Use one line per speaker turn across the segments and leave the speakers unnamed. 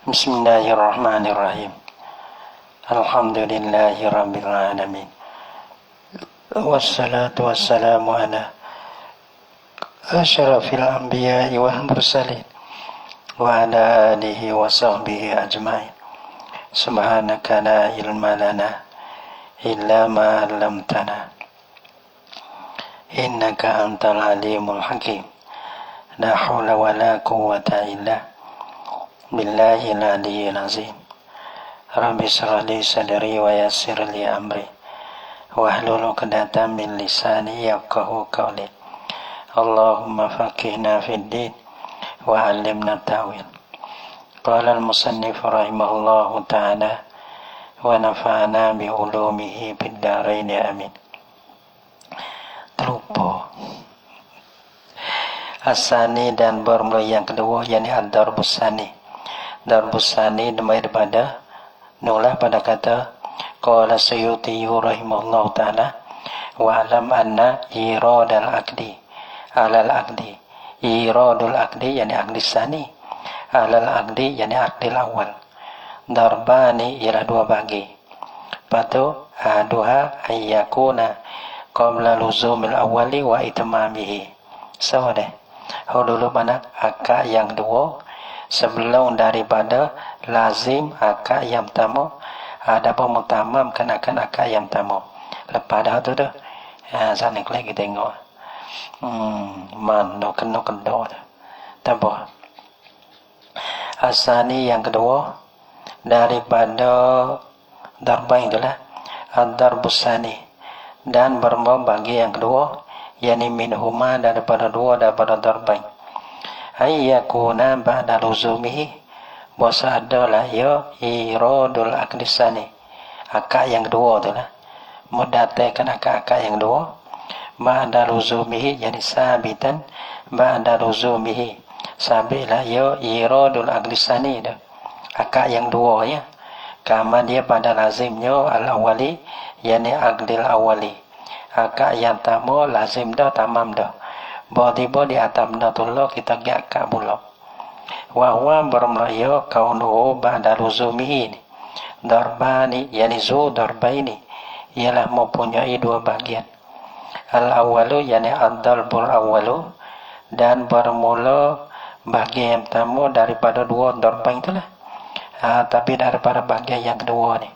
Bismillahirrahmanirrahim. Alhamdulillahi rabbil alamin. Wassalatu wassalamu ala asyrafil anbiya'i wal mursalin wa ala alihi wa sahbihi ajma'in. Subhanaka la ilma lana illa ma 'allamtana innaka antal alimul hakim. La haula wa la quwwata illa billahil aliyyil azim. Rabbi shrah li sadri wa yassir li amri wahlul 'uqdatam min lisani yafqahu qawli. Allahumma faqihna fid din wa 'allimna ta'wil. Qala al-musannif rahimahullahu ta'ala wa nafa'ana bi ulumihi fid dharain amin. Terlupa Asani dan bermula yang kedua, yakni ad-darbus sani. Darbus sani daripada nulah pada kata qala Suyuti rahimahullahu ta'ala wa alam anna iradul aqdi alal aqdi. Iradul aqdi yakni aqdi sani, alal aqdi yakni aqdil awal. Darbani ialah dua bagi. Patu aduha ayyakuna qabla luzumil awali wa itmamihi. Sama deh. Dulu mana akad yang dua sebelum daripada lazim akad yang tamu, ada pemutamam kenakan akad yang tamu. Lepas dah tu dah. Sana lagi tengok. Man no kena tu. Tambah. Asani yang kedua daripada darbain itulah ad-darbusani, dan berbagi yang kedua yakni minhuma daripada darbain. Ayyakuna ba'da luzumihi, bahasa adalah ya iradul aqdisani, akad yang kedua tu lah, mendatangkan akad yang kedua ba'da luzumihi, yani sabitan ba'da luzumihi, sabitlah ya iradul aqdisani dah, akad yang dua ya, kama dia pada lazimnya al-awali, yani aqdil awali. Akad yang tamu lazim dah, tamam dah. Tiba di atas benda tu lah kita pergi akad pula. Wa huwa bermula kaunuhu ba'da luzumihi. Darbani yani zu darbaini ialah mempunyai dua bagian. Al-awwalu yani ad-darbul awwalu, dan bermula bagian yang pertama daripada dua darbain itulah. Tapi daripada bagian yang kedua ni.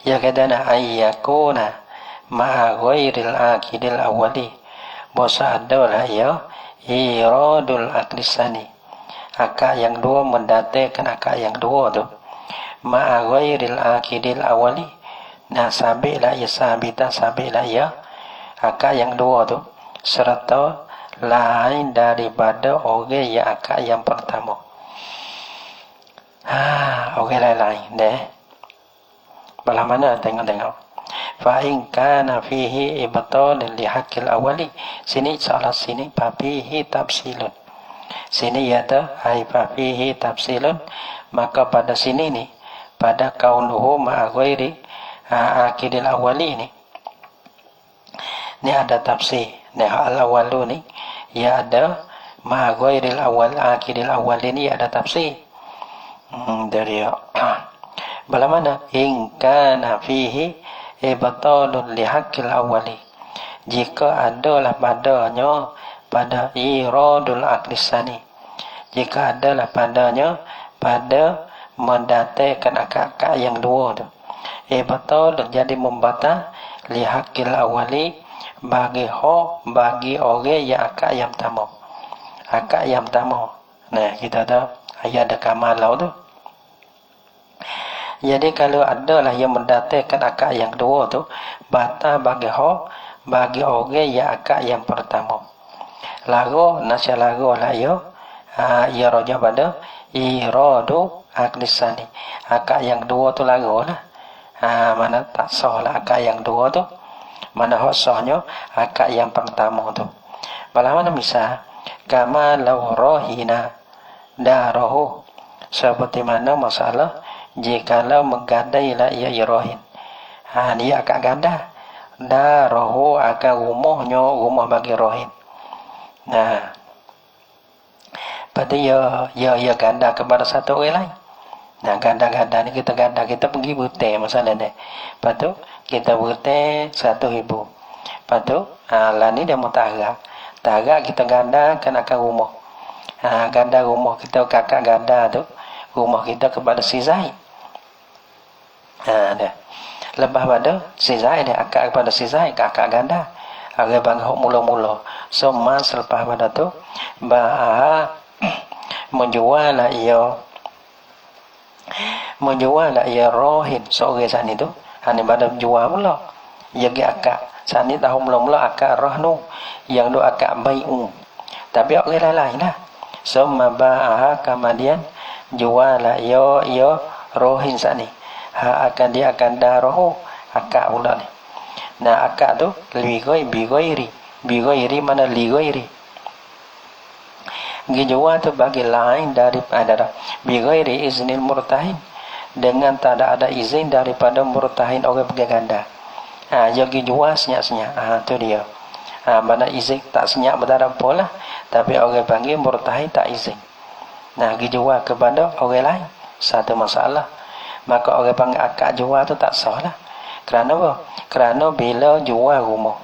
Ya kadana ayyakuna ma'a ghairil aqidil awwali, bahasa adalah ya iradul aqdisani, akad yang dua mendatangkan akad yang dua tu ma'a ghairil aqidil awwali, nah sabitlah ya sabitan, sabitlah ya akad yang dua tu serta lain daripada orang yang akad yang pertama. Orang lain deh. Belah mana tengok. Fa in kana fihi ibtal li haqqil awali, sini salah sini fa fihi tafsilun, sini ada ai fa fihi tafsilun, maka pada sini ni pada kaunuhu ma'a ghairi aqidil awali ni ada tafsir. Nah al-awalu ni ya ada ma'a ghairil awal aqidil awali ni ada tafsir. Dari bala mana in kana fihi ibtalun li haqqil awali, jika adalah padanya pada iradul aqdisani, jika adalah padanya pada mendatangkan akad yang dua tu ibtalun jadi membatal li haqqil awali bagi orang yang akad yang pertama, akad yang pertama. Nah kita tahu ayat ada kamalau tu. Jadi kalau adalah yang mendatangkan akad yang kedua tu batal bagi orang yang akad yang pertama. Lagu nasi lagu lah ya raja pada iradu aqdisani, akad yang kedua tu lagu lah. Mana tak sah lah akad yang kedua tu, mana hak sahnya akad yang pertama tu. Bagaimana misal kama law rohina darahu, seperti mana masalah jikalau menggadailah ia rohin. Dia akad gada darahu akan rumah bagi rohin. Nah Lepas tu ya ganda kepada satu orang lain. Nah, ganda-ganda ni kita ganda, kita pergi butir masalah ni. Lepas tu kita butir 1,000. Lepas tu lah ni dia mau tarak. Tarak kita ganda kenakan rumah. Ganda rumah kita, kakak ganda tu rumah kita kepada si Zaid. Dah. Lepas pada si Zaid dia akak kepada si Zaid, kakak ganda. Orang bangga mula-mula. So mas lepas pada tu menjual lah ia rohin seorang sana tu. Hani pada jual pula. Ia pergi akak. Sana tahu mula-mula akak rohnu. Yang tu akak bai'u. Tapi orang lain lah. So maba'aha kemudian jual lah ia rohin sana. Akan dia akan darohu akak pula ni. Nah akak tu bigoiri mana ligoiri. Gijuwa tu bagi lain daripada bigoiri iznil murtahin, dengan tak ada izin daripada murtahin orang pergi ganda. Jadi jual senyap-senyap. Tu dia. Mana izin tak senyap berdarah pola, tapi orang panggil murtahin tak izin. Nah gijuwa kepada orang lain satu masalah. Maka orang panggil akak jual tu tak sah lah. Kerana apa? Kerana bila jual rumah,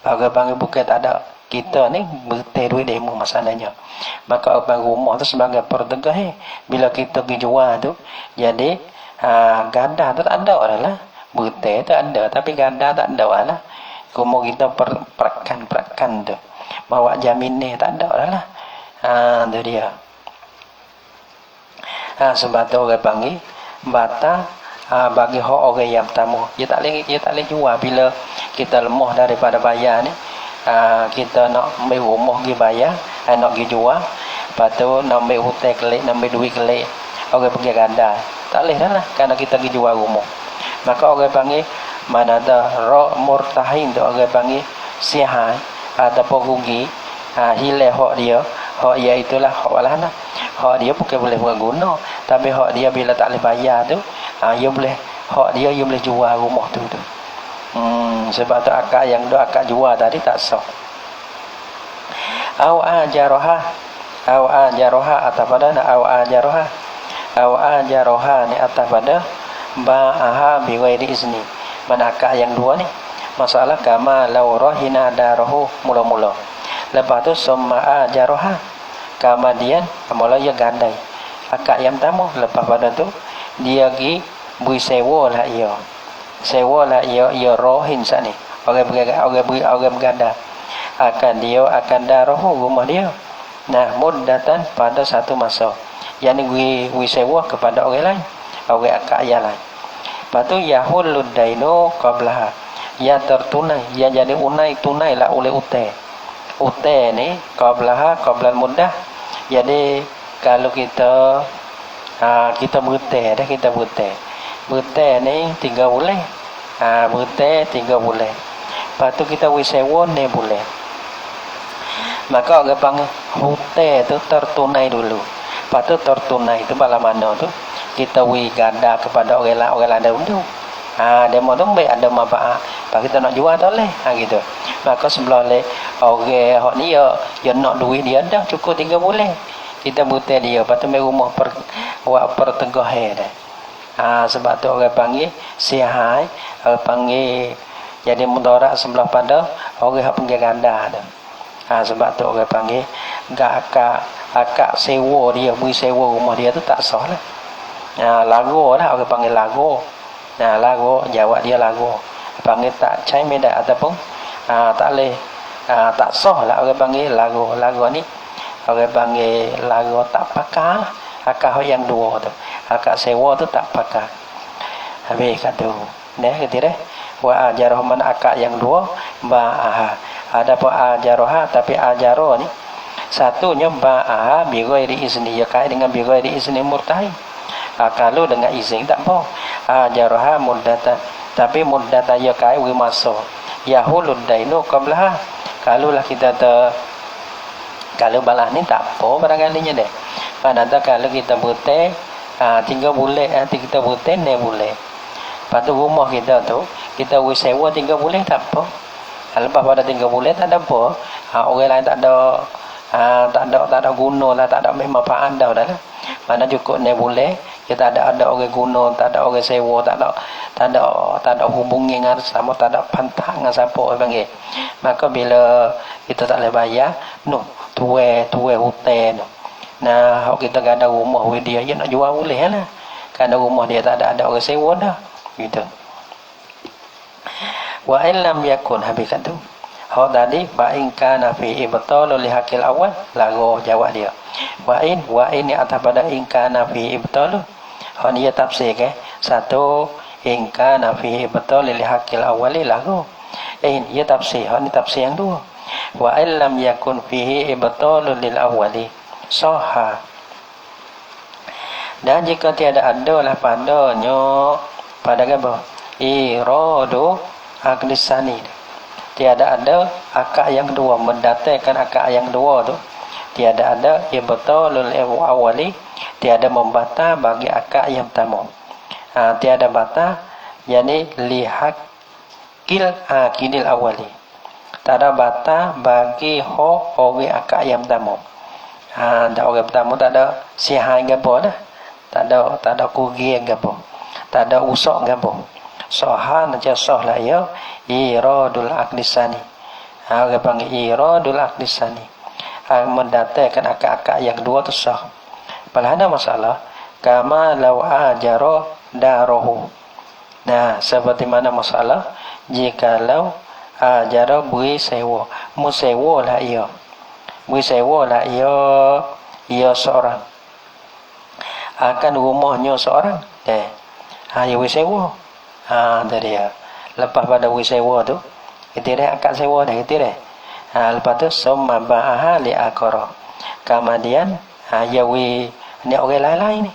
orang panggil bukan tak ada. Kita ni bertai duit demo masalahnya. Maka orang panggil rumah tu sebagai pertegah. Bila kita pergi jual tu, jadi ganda tu tak ada lah. Bertai tu ada, tapi ganda tak ada lah. Rumah kita perakan tu. Bawa jaminan tak ada lah. Tu dia. Sebab tu orang panggil bata bagi hak orang yang pertama. Dia tak boleh jual bila kita lemah daripada bayar ni. Kita nak ambil rumah pergi bayar, nak pergi jual. Lepas tu nak ambil hutang kelik, nak ambil duit kelik. Orang pergi ganda. Tak boleh dah lah kerana kita pergi jual rumah. Maka orang panggil mana ada murtahin tu orang panggil sihat ataupun rugi, hilang hak dia. Hak dia itulah hak walana. Hak dia bukan boleh berguna, tapi hak dia bila tak boleh bayar tu, dia boleh hak dia boleh jual rumah tu. Sebab tu akak yang dua akak jual tadi tak sah. Au ajaroha atas pada ajaroha ni atas pada ba'aha biwairi izni. Mana akak yang dua ni masalah kama law rohina darahu mula-mula. Lepas tu summa ajaroha kemudian mula ia gandai akak yang pertama. Lepas pada tu dia pergi bui sewa lah ia rohin sat ni orang berganda akan darohu rumah dia. Nah muddatan pada satu masa, yang ni bui sewa kepada orang lain, orang akak yang lain. Lepas tu yahulud dainu qablaha, yang tertunai, yang jadi tunai lah oleh utang ni qablaha qablal muddah. Jadi kalau kita berhutang dah, kita berhutang ni 3 bulan. Berhutang 3 bulan. Lepas tu kita sewa 6 bulan. Maka orang panggil hutang tu tertunai dulu. Lepas tu tertunai tu bala mana tu kita ganda kepada orang lain dulu. Demo tu baik ada manfaat. Lepas kita nak jual tak boleh. Gitu. Maka sebelah le orang hak ni dia nak duit dia dah cukup 3 bulan. Kita butai dia, lepas tu main rumah pertengahan dah. Sebab tu orang panggil sihai, orang panggil jadi mudarat sebelah pada orang yang panggil ganda tu. Sebab tu orang panggil akak sewa dia, beri sewa rumah dia tu tak sah lah. Lagu lah orang panggil lagu. Lagu jawab dia lagu. Panggil tak cai medak ataupun tak boleh, tak sah lah orang panggil lagu ni. Orang panggil lagu tak pakar lah. Akak yang dua tu, akak sewa tu tak pakar. Habis kat tu kata wa ajaroh man akak yang dua ba'aha. Ada pun ajaroha, tapi ajaroh ni satunya ba'aha bighairi izni, ya kait dengan bighairi izni murtahin. Kalau dengan izin tak apa. Ajaroha muddatan, tapi muddatan ya kait wi masa yahulud dainu qablaha. Kalaulah kita kalau balas ni tak apa barangkalinya deh. Padahal kalau kita berhutang 3 bulan, kita berhutang 6 bulan. Lepas tu rumah kita tu kita sewa 3 bulan tak apa. Lepas pada 3 bulan tak ada apa. Orang lain tak ada Tak ada guna lah, tak ada manfaat dah lah. Mana cukup ni boleh kita ada orang guna, tak ada orang sewa, tak ada hubungi dengan sama, tak ada pantak dengan siapa orang panggil. Maka bila kita tak boleh bayar, tuai hutan. Nah, kalau kita ada rumah dia nak jual boleh lah. Kan rumah dia tak ada orang sewa dah. Gitu. Wa illam yakun, habis kat tu. Tadi fa in kana fi ibtal li hakil awal, lagu jawab dia. Wa in ni atas pada in kana fi ibtal. Dia tafsir ke? Satu in kana fi ibtal li hakil awali lagu. Dia tafsir, ni tafsir yang dua. Wa illam yakun fihi ibtal lil awali sahha. Dan jika tiada ada lah padanya pada apa? Iradu aklisani. Tiada ada akad yang kedua, mendatangkan akad yang kedua tu. Tiada ada ibtalul awali, tiada membatal bagi akad yang pertama. Tiada batal, yakni lihakil akidil awali. Tak ada batal bagi orang akad yang pertama. Orang pertama tak ada sihai ke apa dah. Tak ada kugian ke apa. Tak ada usak ke apa. Sohan aja sah lah ya. Iradul aklisani. Orang panggil iradul aklisani. Mendatangkan akad-akad yang kedua tu sah. Padahal ada masalah. Kama law ajara darahu. Nah, seperti mana masalah? Jikalau ajara beri sewa. Musewa lah ia. Beri sewa lah ia seorang. Akan rumahnya seorang. Ia beri sewa. Tadi ya. Lepas pada beri sewa tu, kita dah akad sewa dah, kita dah. Lepas tu summa ba'aha li akara. Kemudian ya ni orang lain-lain ni.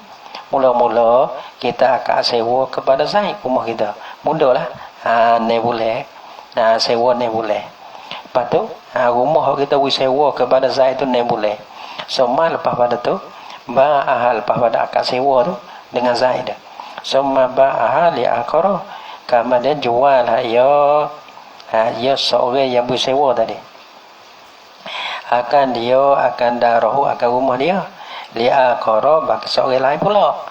Mula-mula kita akad sewa kepada Zaid rumah kita. Mudahlah. Ni boleh. Sewa ni boleh. Lepas tu rumah kita beri sewa kepada Zaid tu ni boleh. Summa lepas pada tu ba'aha, lepas pada akad sewa tu dengan Zaid. Summa ba'aha li akara. Kemudian jual lah ia seorang yang bersewa tadi. Dia akan darahu, akan rumah dia. Li akara bagi seorang lain pula.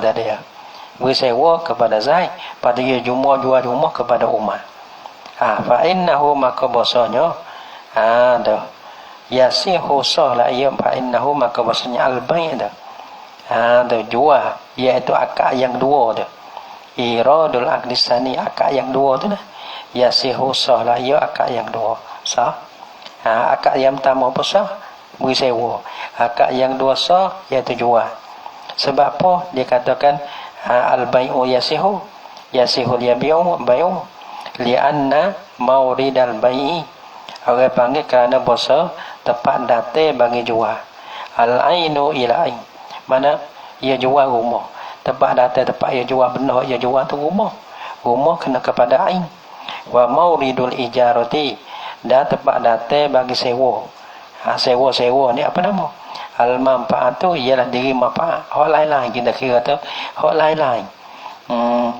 Tadi ya. Bersewa kepada Zaid. Pada dia jual rumah kepada Umar. Fa innahu maka bahasanya. Dah. Yasihu sahlah ia fa innahu maka bahasanya al-bai' dah. Dah jual. Iaitu akad yang kedua tu. Iradul aklisani, akad yang dua tu lah. Yasihu sah lah ia akad yang dua sah. Akad yang pertama apa sah? Beri sewa. Akad yang dua sah iaitu jual. Sebab apa? Dia katakan al-bai'u yasihu liyabi'u bai'u li'anna mauridal bai'i. Orang panggil kerana bahasa tempat datang bagi jual. Al-ainu ila ain. Mana ia jual rumah. Tempat datang tempat ia jual benar, ia jual tu rumah. Rumah kena kepada ain. Wa mauridul ijarati, dan tempat datang bagi sewa. Sewa ni apa nama? Al manfaatu ialah diri manfaat. Hak lain-lain kita kira tu, hak lain-lain.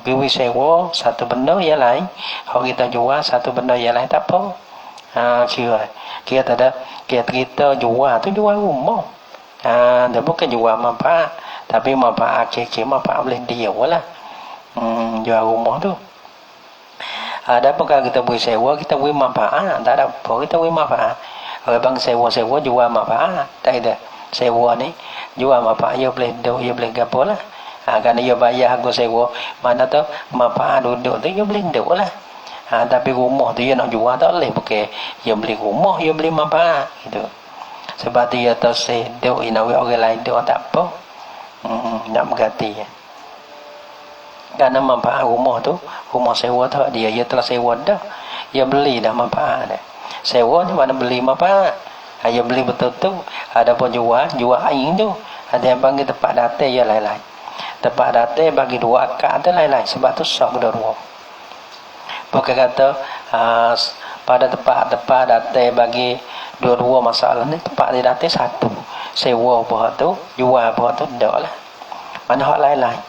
Beri sewa satu benda yang lain, hak kita jual satu benda yang lain tak apa. Kira tak ada. Kita jual tu jual rumah. Dia bukan jual manfaat. Tapi manfaat kira manfaat boleh dia lah. Jual rumah tu. Ada apa kalau kita beri sewa, kita beri manfaat. Tak ada apa, kita beri manfaat. Orang bang sewa jual manfaat. Tak ada. Sewa ni jual manfaat, ia boleh duduk, ia boleh gapo lah. Kerana ia bayar harga sewa, mana tu manfaat duduk tu, ia boleh duduk lah. Tapi rumah tu ia nak jual tak boleh. Bukan ia beli rumah, ia beli manfaat. Gitu. Sebab tu ia terseduk, ia nak orang lain duduk tak apa. Nak mengganti. Kerana manfaat rumah tu, rumah sewa tu dia telah sewa dah. Dia beli dah manfaat dah. Sewa ni mana beli manfaat. Dia beli betul-betul. Ada pun jual ain tu. Ada yang panggil tempat datang ya lain-lain. Tempat datang bagi dua akad tu lain-lain. Sebab tu sah kedua-dua. Bukan kata pada tempat datang bagi dua-dua masalah ni, tempat dia datang satu. Sewa apa tu, jual apa tu, tak lah. Mana hak lain-lain.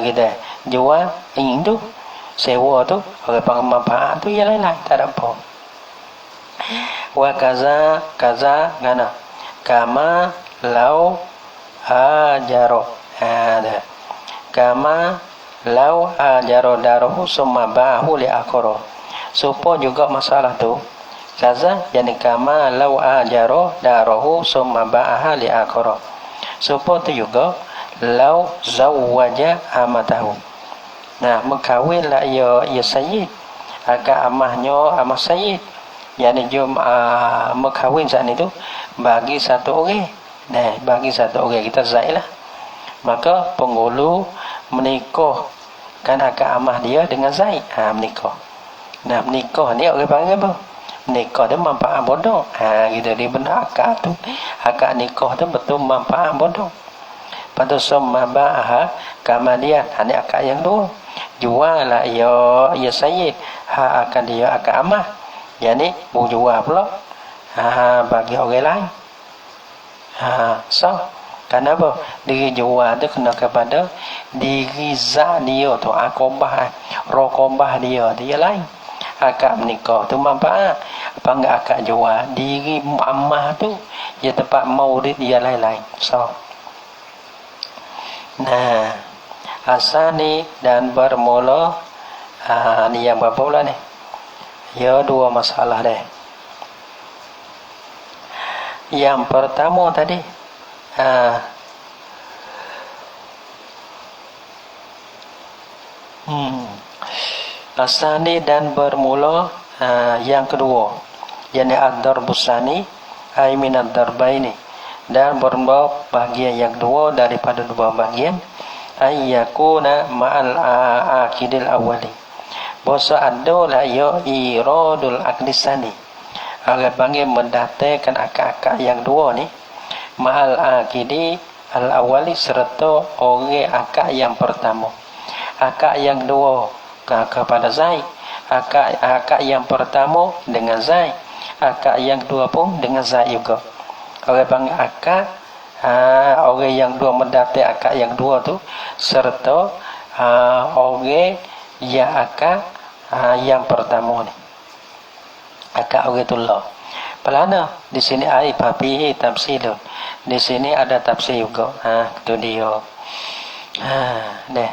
Gitu. Jual ingin tu, sewa tu, orang panggil manfaat tu, yang lain-lain. Tak ada apa. Wa kaza kaza ngana kama lau ajaro ada kama lau ajaro darahu summa ba'ahu li akhara. Supo juga masalah tu kaza yani kama lau ajaro darahu summa ba'aha li akhara. Supo tu juga lau zawwaja amatahu. Nah, mengkawin lah ia sayyid agak amahnya amah sayyid. Yani jom mengkawin saat itu bagi satu orang. Nah, bagi satu orang kita zaid lah. Maka penghulu menikah kan akak amah dia dengan zaid. Menikah. Nah, menikah ni orang panggil apa? Menikah tu manfaat bodoh. Gitu dia benar akak tu. Akak nikah tu betul manfaat bodoh. Pada summa ba'aha kamalian. Ni akak yang dua. Jual lah ia sayyid. Akan dia akak amah. Yani jual pula bagi orang lain. So kenapa diri jual tu kena kepada diri zat dia tu akobah rokobah dia lain. Akak menikah tu manfaat panggil akak jual diri amah tu dia tempat maurid dia lain-lain. So nah asani dan bermula ni yang berapa pula ni? Ya, dua masalah deh. Yang pertama tadi asani dan bermula yang kedua yani ad-darbusani ay min ad-darbaini dan bermula bahagian yang kedua daripada dua bahagian ay yakuna ma'al akidil awali. Bahasa ada lah ya iradul akdisani. Orang panggil mendatangkan akak-akak yang dua ni ma'al akidi al awali serta orang akak yang pertama. Akak yang dua kepada Zaid, akak yang pertama dengan Zaid, akak yang dua pun dengan Zaid juga. Orang panggil akak orang yang dua mendatang akak yang dua tu serta orang yang akak yang pertama ni akak orang tullah. Pelana di sini ai papi tafsir. Di sini ada tafsir juga. Itu dia. Deh.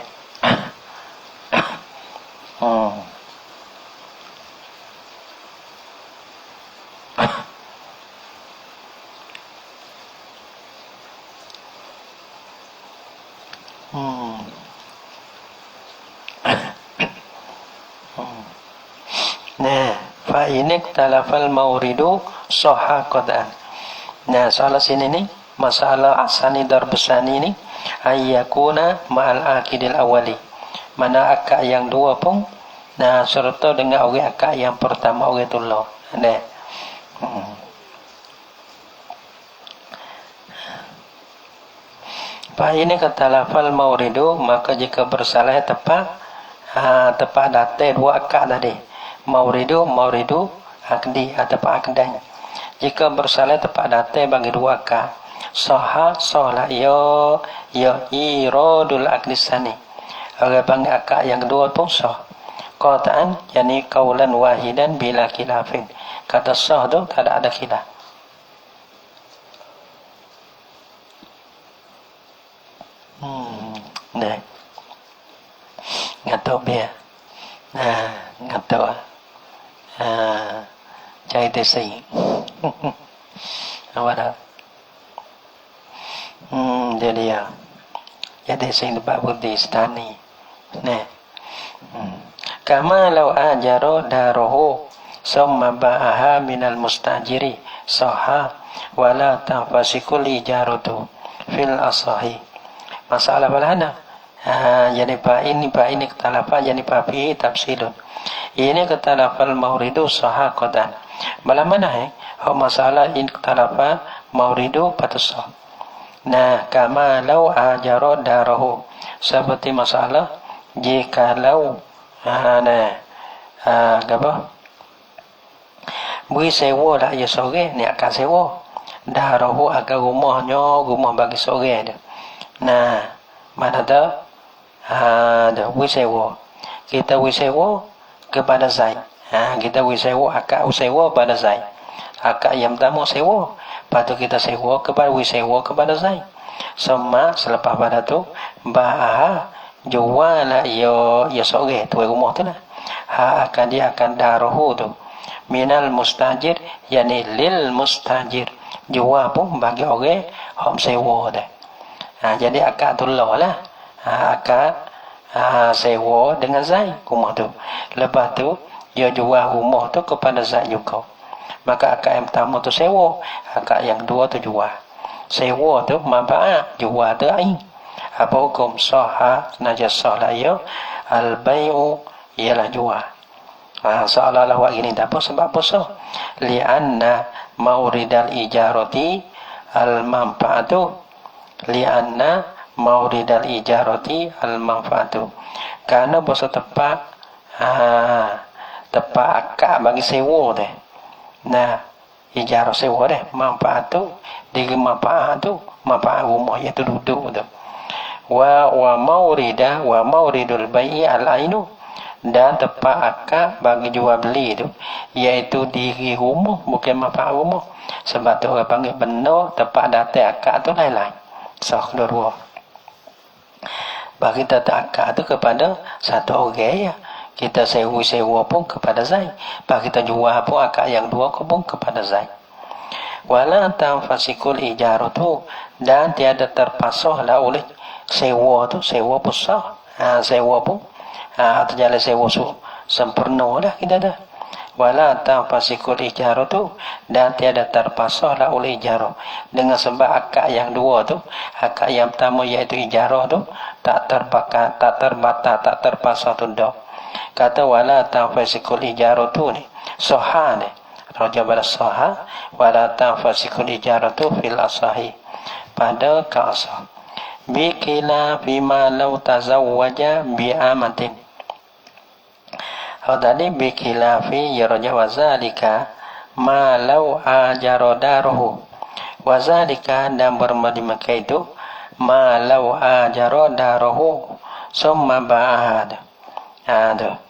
Nah, fa inik talafal mauridu sahha qad'an. Nah, soal sini ni masalah asani darbusani ni ayyakuna ma'al akidil awali. Mana akak yang dua pun nah serta dengan orang akak yang pertama orang tullah. Nah. Fa ini kata lafal mauridu maka jika bersalah tepat datang dua akak tadi. Mauridu akdi atau akdan. Jika bersalah tepat datang bagi dua akak. Sahlah ya iradul akdisani. Orang panggil akak yang kedua pun sah. Qataan yani qaulan wahidan bila khilafin. Kata sah tu tak ada khilaf. Nah. Ngatok biar. Ngatok. Cai tesi. Apa dah? Jadi ya. Jadi sing tempat Buddhistan ni. Nah. Kama law ajaro darahu summa ba'aha minal mustajiri sahha wala tanfasikul ijaratu fil asahi. Masalah balana. Jadi pak ini ketalafa jadi papi tafsilun. Ini ketalafal mauridu sahha qadan. Malam mana masalah ini ketalafa mauridu patusah. Nah, kama lau ajaro darahu seperti masalah jikalau apa bui sewa lah ya sore ni akan sewa darahu agar rumah bagi sore dia. Nah, mana dah dah bui sewa kita bui sewa kepada Zaid. Kita bui sewa akak sewa pada Zaid. akak yang pertama sewa, lepas tu kita sewa kepada sewa kepada Zaid. Semua selepas pada tu bah jual lah ya sore tu rumah tu lah. Akan dia akan daruhu tu minal mustajir, yani lil mustajir, jual pun bagi orang hok sewa dah. Jadi akak tolak lah. Akak sewa dengan Zaid rumah tu. Lepas tu dia jual rumah tu kepada Zaid juga. Maka akak yang pertama tu sewa, akak yang kedua tu jual. Sewa tu manfaat, jual tu ain. Apa hukum sahha najasah lah ya? Al-bai'u ialah jual. Seolah-olah buat gini tak apa sebab apa sah? Li'anna mauridal ijarati al-manfaatu. Li'anna mauridal ijarati al-manfaatu. Kerana bahasa tepat tepat akak bagi sewa deh. Nah, ijarah sewa deh, manfaat tu, diri manfaat tu, manfaat rumah iaitu duduk tu. Wa mauridul bai'i al-ainu, dan tempat akak bagi jual beli tu iaitu diri rumah, bukan manfaat rumah. Sebab tu orang panggil benar tempat datang akak tu lain-lain. Kedua-dua. Bagi datang akak tu kepada satu orang ya. Kita sewa pun kepada Zaid. Bagi kita jual pun akak yang dua pun kepada Zaid. Wala tanfasikul ijaratu, dan tiada terpasahlah oleh sewa tu, sewa besar. Sewa pun terjalan sewa sempurna dah kita dah. Wala tanfasikul ijaratu, dan tiada terpasahlah oleh ijarah. Dengan sebab akak yang dua tu, akak yang pertama iaitu ijarah tu tak terbakar, tak terbata, tak terpasah tu dah. Kata wala tanfasikul ijaratu ni sahha ni raja pada sahha, wala tanfasikul ijaratu fil asahi, pada kaasah. Bikila fima law tazawwaja bi amatin. Tadi bikila fi ya raja wazalika ma law ajarodaruhu, wazalika dan bermadimaka itu ma law ajarodaruhu summa ba'ad. Aduh.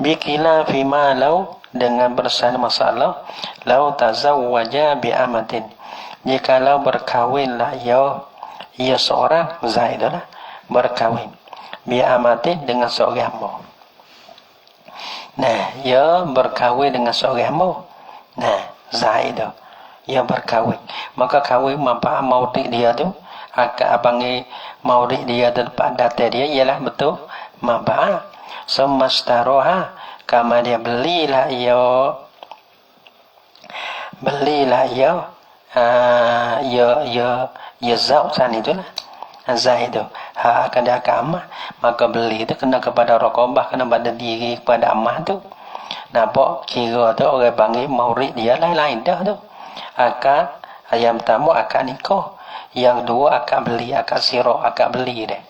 Bikila fima law, dengan bersama masalah law tazawwaja bi amatin, jikalau berkawinlah ia seorang Zaid lah berkawin bi amatin dengan seorang hamba. Nah, ia berkawin dengan seorang hamba. Nah, Zaid ia berkawin, maka kawin manfaat maudhi dia tu, akak panggil maudhi dia tempat data dia ialah betul manfaat. Semastaroha, kama dia belilah ia zaujan itulah Zaid tu akan dia akan amah, maka beli tu kena kepada raqabah, kena pada diri kepada amah tu. Nampak kira tu orang panggil maurid dia lain-lain dah tu. Akak yang pertama akak nikah, yang dua akak beli, akak sirah, akak beli dah.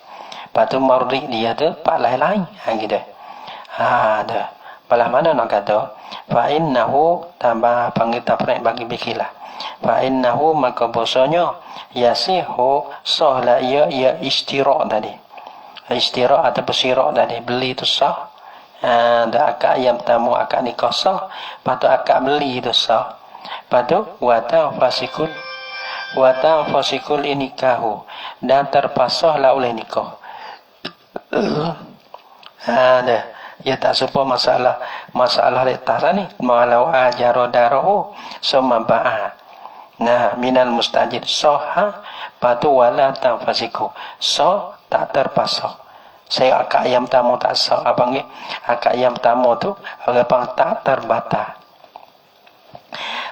Lepas tu maurid dia tu pak lain-lain gitu. Dah. Palah mana nak kata fa innahu, tambah panggil tafrid bagi bikilah. Fa innahu, maka bosanya yasihu sahla ya istira' tadi. Istira' atau sirah tadi, beli tu sah. Dah akak yang pertama akak nikah sah, lepas tu akak beli tu sah. Lepas tu wata fasikul inikahu, dan terpasahlah oleh nikah. Dah. Ya tak serupa masalah letas ni. Malau ajarodarahu summa ba'a. Nah, minal mustajid sahha, patu wala tanfasiku. Sah tak terpasah. Saya akak yang pertama tak sah. Apa ni? Akak yang pertama tu orang pang tak terbata.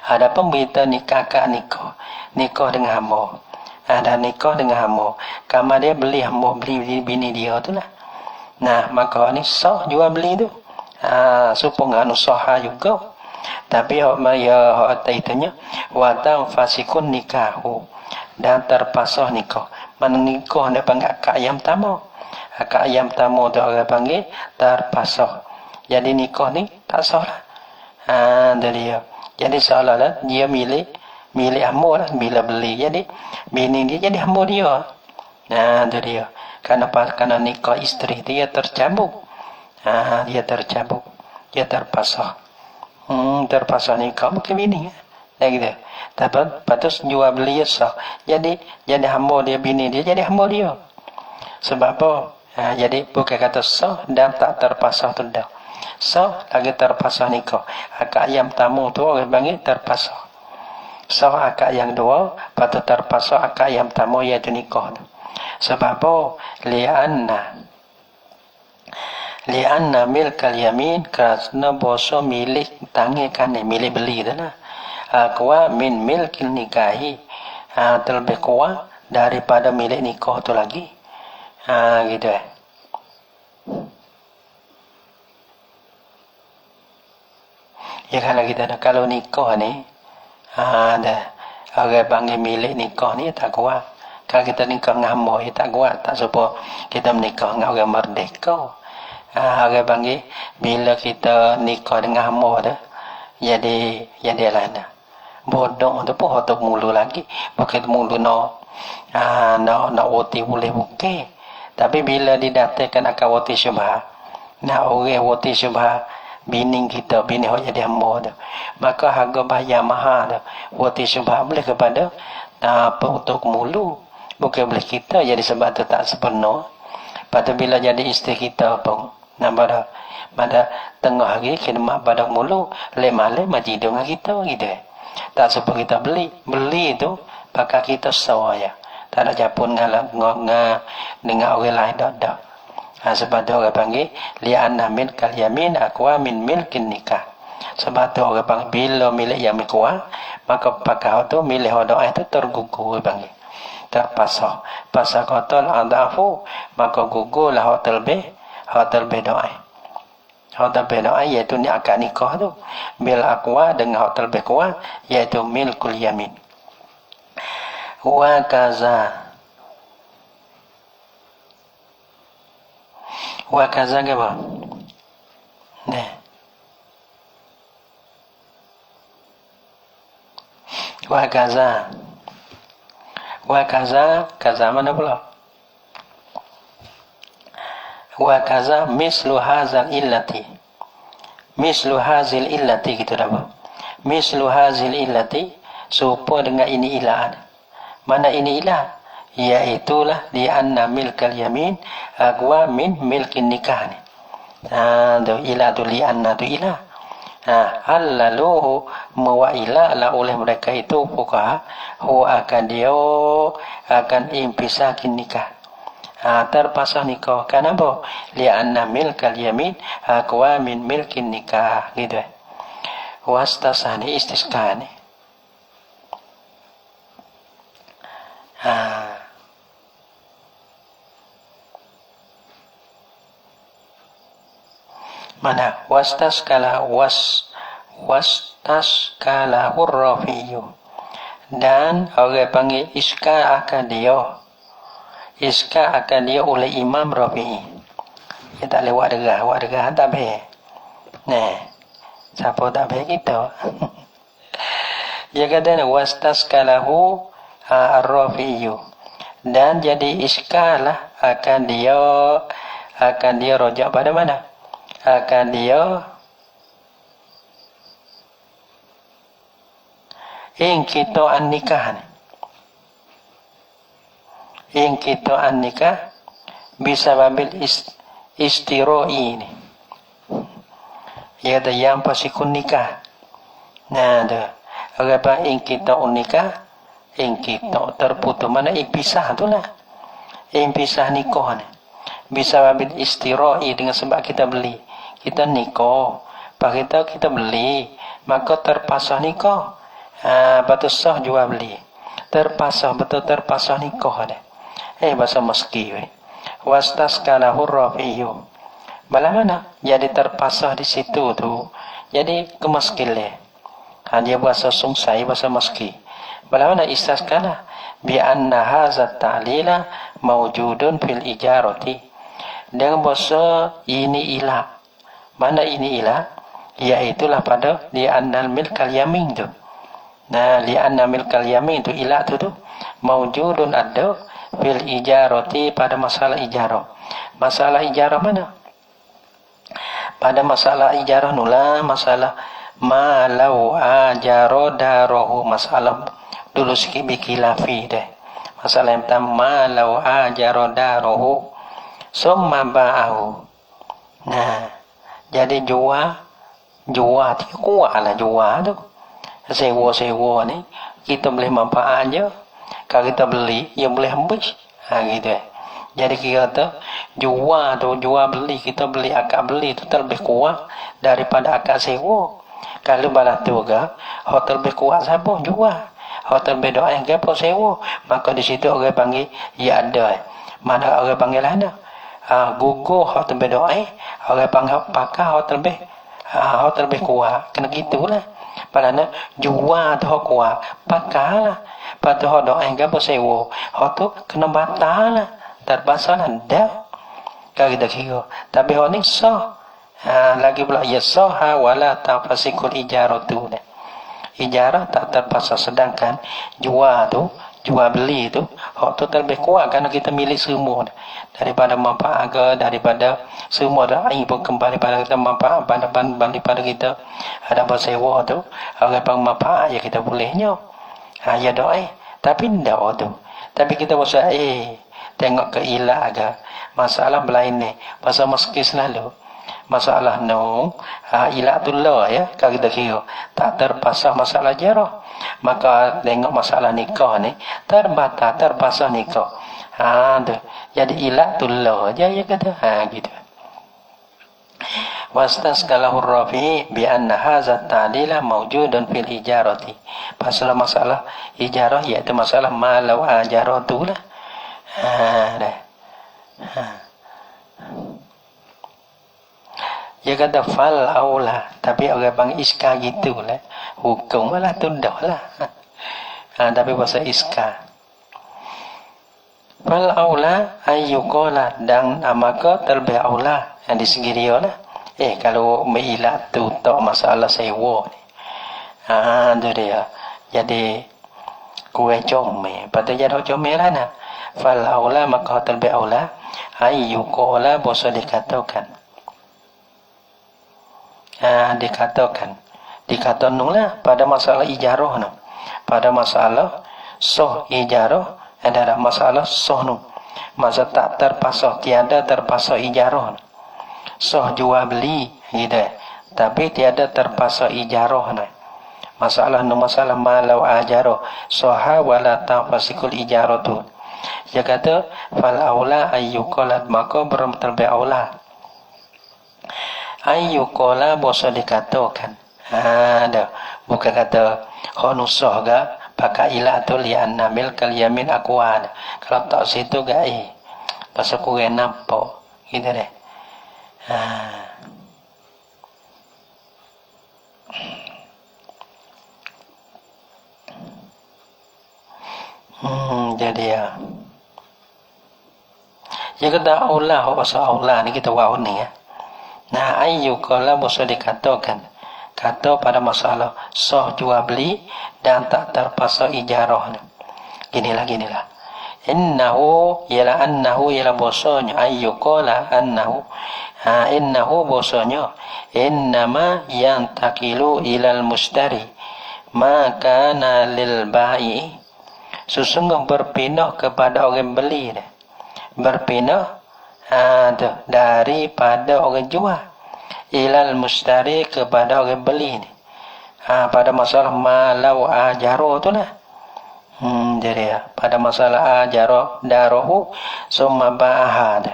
Ada pemberita nikah akak nikah dengan hamba. Ada nikah dengan hamba. Kamar dia beli hamba, beli bini dia tu lah. Nah, maka ni sah jual beli tu. Supaya anu sahha juga. Tapi hak itunya wa tanfasikun nikahu, dan terpasah nikah. Mana nikah dia panggil akad yang pertama. Akad yang pertama tu orang panggil terpasah. Jadi nikah ni tak sah lah. Dia. Jadi seolah-olah dia milik hamba lah bila beli. Jadi bini dia jadi hamba dia. Nah, itu dia. Karena nikah istri dia tercabuk. Nah, dia tercabuk. Dia terpasang. Terpasang nikah mungkin bini. Ya gitu. Tapi patut jual beli sah. Jadi hamba dia bini dia jadi hamba dia. Sebab apa? Jadi bukan kata sah dan tak terpasang tu dah. Sah lagi terpasang nikah. Akak yang tamu tu orang panggil terpasang. Sah akak yang dua patut terpasang akak yang tamu iaitu nikah tu. Sebab apa? Lianna milkal yamin kerana boso milik tangi kan milik beli tu lah. Kuat min milkil nikahi, terlebih kuat daripada milik nikah tu lagi. Gitu ya. Kalau nikah ni ada orang panggil milik nikah ni tak kuat. Kalau kita nikah dengan hamba tak kuat, tak supaya kita menikah dengan orang merdeka. Orang panggil bila kita nikah dengan hamba tu jadi lain dah. Bodoh tu pun hotok mulu lagi. Bukan mulu nak wati boleh bukan. Tapi bila didatangkan akan wati syubhat, nak orang wati syubhat bini kita, bini hok jadi hamba tu, maka harga bayar mahal tu. Wati syubhat boleh kepada untuk mulu, bukan boleh kita. Jadi sebab tu tak sepenuh. Lepas bila jadi isteri kita pun nampak pada tengah hari khidmat pada mulu lemah majid dengan kita gitu. Tak sebab kita beli tu pakai kita sawa ya. Tak ada japun dengan orang lain dah. Sebab tu orang panggil li'anna min kal yamin aqwa min milkin nikah. Sebab tu orang panggil bila milik yang kuat maka pakai tu milik doa itu tergugur orang panggil. Terpasah. Pasal kotor adafu maka gugurlah hotel doa. Hotel doa iaitu ni akad nikah tu. Bil aqwa dengan hotel kuat iaitu milkul yamin. Wa kaza ke apa? Nah. Wa kaza mana pula? Wa kaza mislu hazil illati gitu dah. Mislu hazil illati serupa dengan ini ilah. Mana ini ilah? Iaitulah di anna milkal yamin aqwa min milkin nikah ni. Tu ilah tu li anna tu ilah. Halaluhu mawailah la oleh mereka itu fuqaha akan impisakin nikah. Terpasang nikah. Kenapa? Li anna milkal yamin aqwa min milkin nikah gitu. Wastasani istisqa ni. Mana wastaskala hurrafiyu dan orang panggil iska akan dia oleh Imam Rafi'i. Dia tak lewat derah tak baik. Siapa tak baik kita? Dia kata wastaskalahu ar-rafiyu dan jadi iskalah akan dia rojak pada mana? Akan dia kita an-nikah bisa babil istiroi ni. Ia ada yang pasikun nikah. Ada apa kita unikah? Kita terputus mana pisah tu lah. Pisah nikah ni. Bisa babil istiroi dengan sebab kita beli. Kita nikah. Pak kita beli. Maka terpasah nikah. Betul sah jual beli. Terpasah nikah ni. Bahasa meski. Wastaskala hurrafiyu. Bala mana? Jadi terpasah di situ tu. Jadi kemaskil dia. Dia bahasa sungsai, bahasa meski. Bala mana istaskala? Bi'anna hazat ta'lila mawjudun fil ijarati. Dengan bahasa ini ilah. Mana ini ilah? Iaitulah pada li'annal milkal yamin tu. Li'anna milkal yamin tu ilah tu mawjudun ada fil ijarati, pada masalah ijarah. Masalah ijarah mana? Pada masalah ijarah nula, masalah malau ajaro darohu, masalah dulu sikit bikilafi deh. Masalah yang pertama, malau ajaro darohu summa ba'ahu. Nah, jadi jual thì kuat lah jual tu. Sewa ni kita boleh manfaat je. Kalau kita beli, ya boleh habis. Gitu. Jadi kita jual beli, kita beli akad beli tu lebih kuat daripada akad sewa. Kalau balas tu ke, hotel lebih kuat siapa jual. Hotel lebih doa yang apa sewa. Maka di situ orang panggil ya ada. Mana orang panggil ada? Gugur hotel lebih doa, orang panggil pakar hotel lebih kuat. Kena gitulah. Padahal jual tu kuat, pakar lah. Patu ho doa yang apa sewa, ho tu kena batal lah. Terpaksa lah dah. Kalau kita kira. Tapi ho ni sah. Lagi pula ya sah wala tafasikul ijarah tu. Ijarah tak terpaksa, sedangkan jual beli tu ho tu lebih kuat kerana kita milik semua daripada manfaat ke, daripada semua dah pun kembali pada kita manfaat daripada kita ada bersewa tu orang pang manfaat ya kita bolehnya ya doa tapi ndak tu. Tapi kita usah tengok ke ilah agak masalah lain ni pasal meski selalu masalah ilatullah ya. Kalau kita kira tak terpasang masalah jarah, maka tengok masalah nikah ni terpasang nikah. Tu jadi ilatullah je ya kata gitu. Wastasqalahu Rafi bi anna hadza ta'dila mawjudun fil ijarati. Pasal masalah ijarah iaitu masalah malau ajaratu lah. Dia kata fal aula, tapi orang panggil iska gitulah. Hukum lah tu dah lah. Tapi bahasa iska. Fal aula ayyuqala, dan maka terlebih aula yang di segi dia lah. Kalau meilat tu tak masalah sewa ni. Tu dia. Jadi kue comel, patut jadi comel lah nah. Fal aula maka terlebih aula ayyuqala bahasa dikatakan. Dikatakan lah pada masalah ijarah no. Pada masalah soh ijarah ada masalah soh no. Masa tak terpasang, tiada terpasang ijarah no. Soh jual beli gitu. Tapi tiada terpasang ijarah no. Masalah malau ajarah soha wala tafasikul ijarah tu. Dia kata fal aula ayyuqalat, maka terlebih aula ayyuqala bosa dikatakan. Bukan kata khonusah ke pakai ilah tu lian namil kal yamin aqwan. Kalau tak situ gak pasal kurang nampak gitu deh. Jadi ya. Ya kata Allah, bahasa Allah ni kita wau ni ya. Nah, ayyuqala bisa dikatakan kata pada masalah sah jual beli dan tak terpasang ijarah. Ginilah. Innahu ialah bosanya ayyuqala innahu bosanya innama yantaqilu ilal mustari maka lil bai, sesungguh berpindah kepada orang beli berpindah daripada orang jual ilal mustari kepada orang beli ni. Pada masalah malau ajaro tu lah. Jadi pada masalah ajaro darohu summa ba'ahad.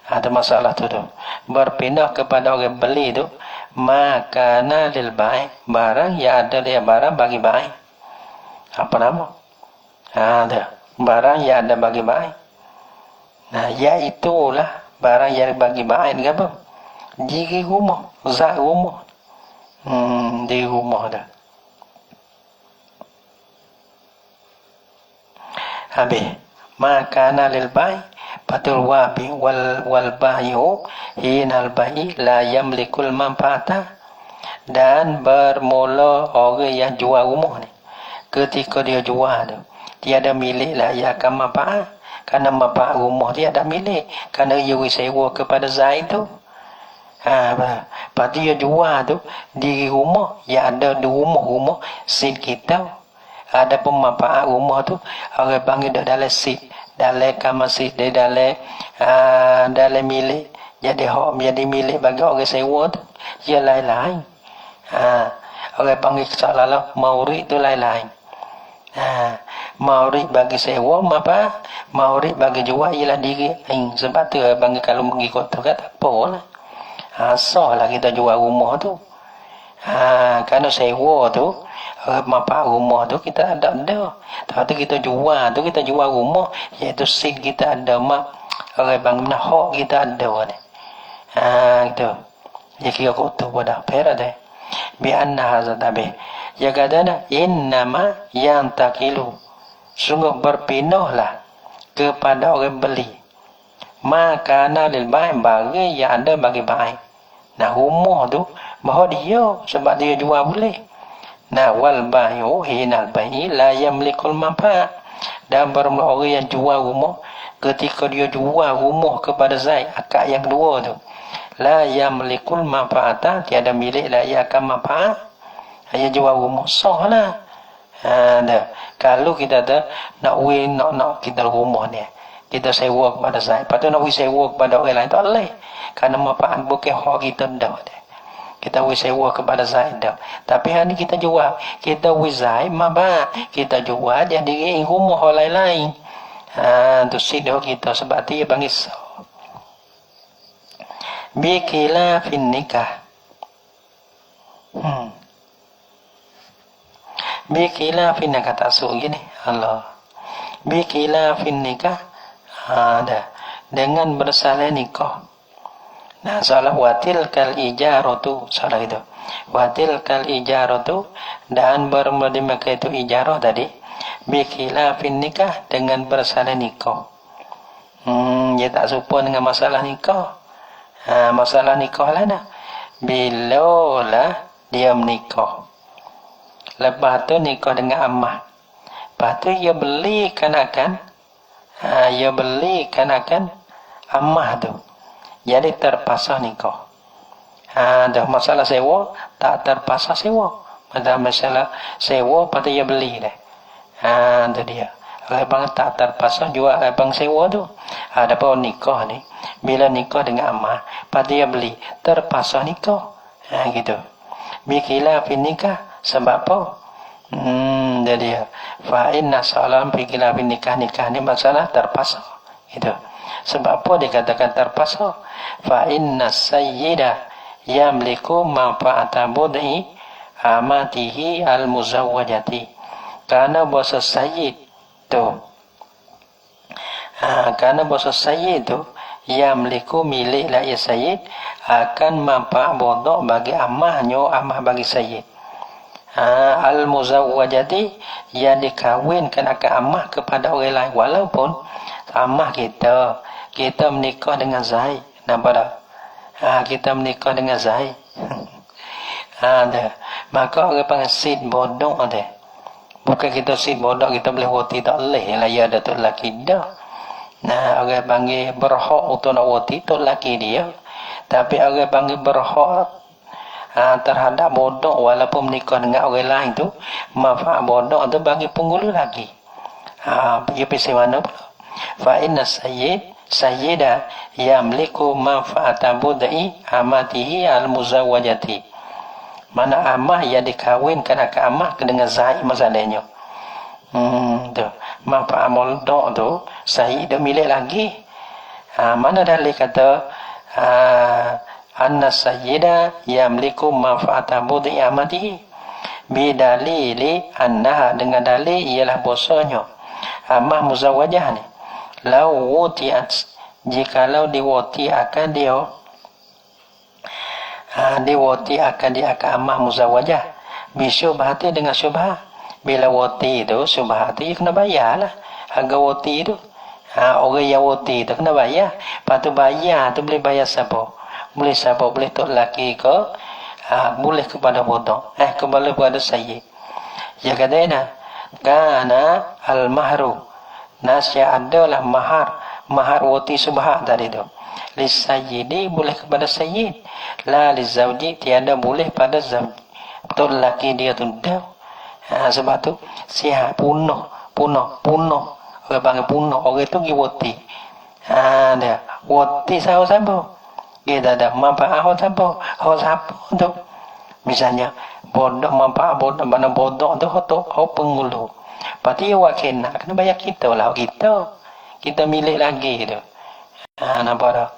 Ada masalah tu berpindah kepada orang beli tu maka lil bai, barang yang ada dia barang bagi bai. Apa nama? Barang yang ada bagi bai. Nah, iaitulah barang yang bagi baik ni apa? Di rumah, zat rumah. Di rumah dah. Habis. Makana lil bai patul wabi wal bayu hinal bai la yamlikul manfaata, dan bermula orang yang jual rumah ni ketika dia jual tu tiada milik lah ia akan manfaat. Karena bapak rumah dia ada milik. Karena dia sewa kepada Zaid tu. Lepas tu dia jual tu di rumah, ya ada di rumah seat kita. Ada pemanfaat rumah tu orang panggil dak dalam seat, dalam kamar seat dia dalam milik. Jadi hak menjadi milik bagi orang sewa tu dia lain-lain. Orang panggil seolah-olah mauri tu lain-lain. Mauri bagi sewa apa? Mauri bagi jual ialah diri. Sebab tu orang panggil kalau pergi kota kan tak apalah. Sah lah kita jual rumah tu. Kerana sewa tu, manfaat rumah tu kita ada. Tapi kita jual tu, kita jual rumah, iaitu seat kita ada, orang bangun hak kita ada ni. Gitu. Dia kira kota pada pera deh. Bi anna hazat abih. Ya kadana innama yang takilu. Sungguh berpinahlah kepada orang beli. Maka lil bai' bagi yang ada bagi bai'. Nah rumah tu bahawa dia sebab dia jual boleh. Nah wal bai'u hinal bai'i la yamlikul manfa'. Dan bermula orang yang jual rumah ketika dia jual rumah kepada Zaid, akad yang kedua tu, la yamlikul manfa'ata, tiada milik la ia akan manfaat. Dia jual rumah sah lah. Kalau kita nak kita rumah ni, kita sewa kepada Zaid, lepas tu nak sewa kepada orang lain tak boleh. Kerana manfaat bukan hak kita dah. Kita sewa kepada Zaid dah. Tapi hari ni kita jual. Kita Zaid manfaat. Kita jual jadi rumah orang lain. Tu sidah kita. Sebab tu dia panggil sah. Bikila fin nikah. Bikila fin nikah. Tak suruh gini. Allah. Bikila fin nikah. Dah. Dengan bersalin nikah. Nah, salah watil kal ijaratu, salah itu. Watil kal ijaratu, dan bermula itu ijarah tadi. Bikhilafin nikah, dengan bersalin nikah. Dia tak serupa dengan masalah nikah. Masalah nikah lah dah. Bila lah dia menikah. Lepas tu nikah dengan amah. Lepas tu dia belikan akan amah tu. Jadi terpaksa nikah. Dah masalah sewa tak terpaksa sewa. Masalah sewa pada dia beli dah. Tu dia. Abang tak terpaksa jual abang sewa tu. Ada pun nikah ni. Bila nikah dengan amah, pada dia beli terpaksa nikah. Gitu. Bikila fin nikah sebab apa? Jadi fa inna salam bikila fin nikah ni masalah terpaksa. Gitu. Sebab apa dikatakan terpaksa? Fa inna sayyida yamliku manfa'ata bud'i amatihi al-muzawwajati. Karena bahasa sayyid tu, karena bahasa sayyid tu yamliku milik la ya sayyid akan manfaat bodoh bagi amahnya, amah bagi sayyid. Al-muzawwajati yang dikawinkan akan amah kepada orang lain, walaupun amah kita menikah dengan Zaid. Nampak tak? Kita menikah dengan Zaid. Maka orang panggil sid bodoh ada. Bukan kita sid bodoh kita boleh wati tak boleh lah, ya ada tu lelaki dah. Nah, orang panggil berhak untuk nak wati tu lelaki dia. Tapi orang panggil berhak terhadap bodoh walaupun menikah dengan orang lain tu, manfaat bodoh tu bagi penghulu lagi. Dia pasal mana pula? Fa inna sayyida yamliku manfa'ata bud'i amatihi al-muzawwajati. Mana amah yang dikawinkan akan amah dengan Zaid masalahnya. Tu. Manfaat bodoh tu Zaid dah milik lagi. Mana dalil kata anna sayyida yamliku manfa'ata bud'i amatihi? Bidalili annaha, dengan dalil ialah bosanya amah muzawwajah ni. Lau wutiat, jikalau diwati akan dia akan amah muzawwajah bisyubhati, dengan syubhah. Bila wati itu syubhati kena bayar lah harga wati itu. Orang yang wati itu kena bayar. Lepas tu bayar tu boleh bayar siapa? Boleh siapa? Boleh tok lelaki ke? Boleh kepada bodoh, kepada sayyid. Ya katanya kana al-mahru, Nasya adalah mahar wati subha tadi tu. Lisayyidi boleh kepada sayyid, la lizauji tiada boleh pada zauj. Betul laki dia tu dah. Sebab tu siap punuh. Orang panggil punuh, orang tu pergi wati. Dia wati siapa? Kita ada manfaat siapa tu? Misalnya bodoh manfaat bodoh mana bodoh tu penghulu. Pasti awak kena bayar kita lah kita milik lagi tu. Nampak tak?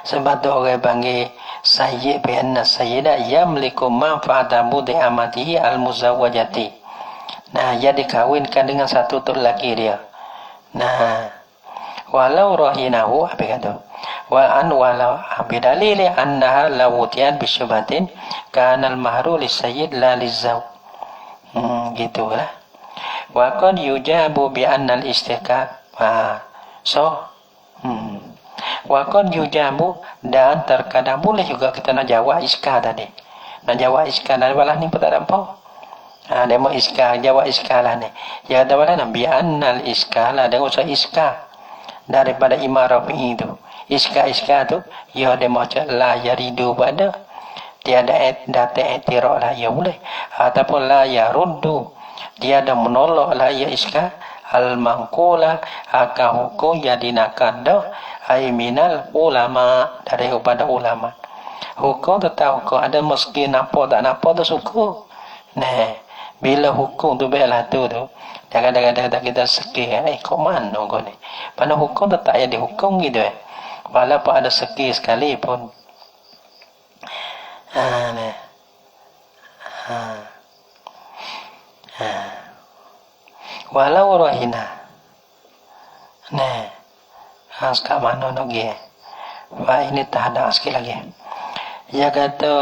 Sebab tu orang panggil sayyid bi anna sayyida yamliku manfaata budi amatihi al-muzawwajati. Dia dikawinkan dengan satu tu lelaki dia. Walau rahinahu apa kata? Walau bidalili annaha lawutian bisyubatin kana al-mahru lisayyid la lizawj. Gitulah. Wa qad yujabu bi anna al-istiqaq. Wa qad yujabu, dan terkadang boleh juga kita nak jawab iskal tadi. Nak jawab iskal dari balas ni pun tak ada apa. Dia mau iskal, jawab iskal lah ni. Ya kata balas bi anna al-iskal, ada usah iskal daripada Imam Rafi'i tu. Iskal tu ya dia macam la yaridu pada tiada datang i'tiraf lah ya boleh, ataupun la yaruddu tiada menolak lah ya iskal al-manqula akan hukum yang dinakandah ai minal ulama, daripada ulama. Hukum tetap hukum, ada meski napa tak napa tu suku. Bila hukum tu baiklah tu kadang-kadang kita sekir kok mana kau ni, pada hukum tetap yang dihukum gitu walaupun ada segi sekalipun. Walau rohina sekarang mana nak pergi ini tak ada sikit lagi. Dia kata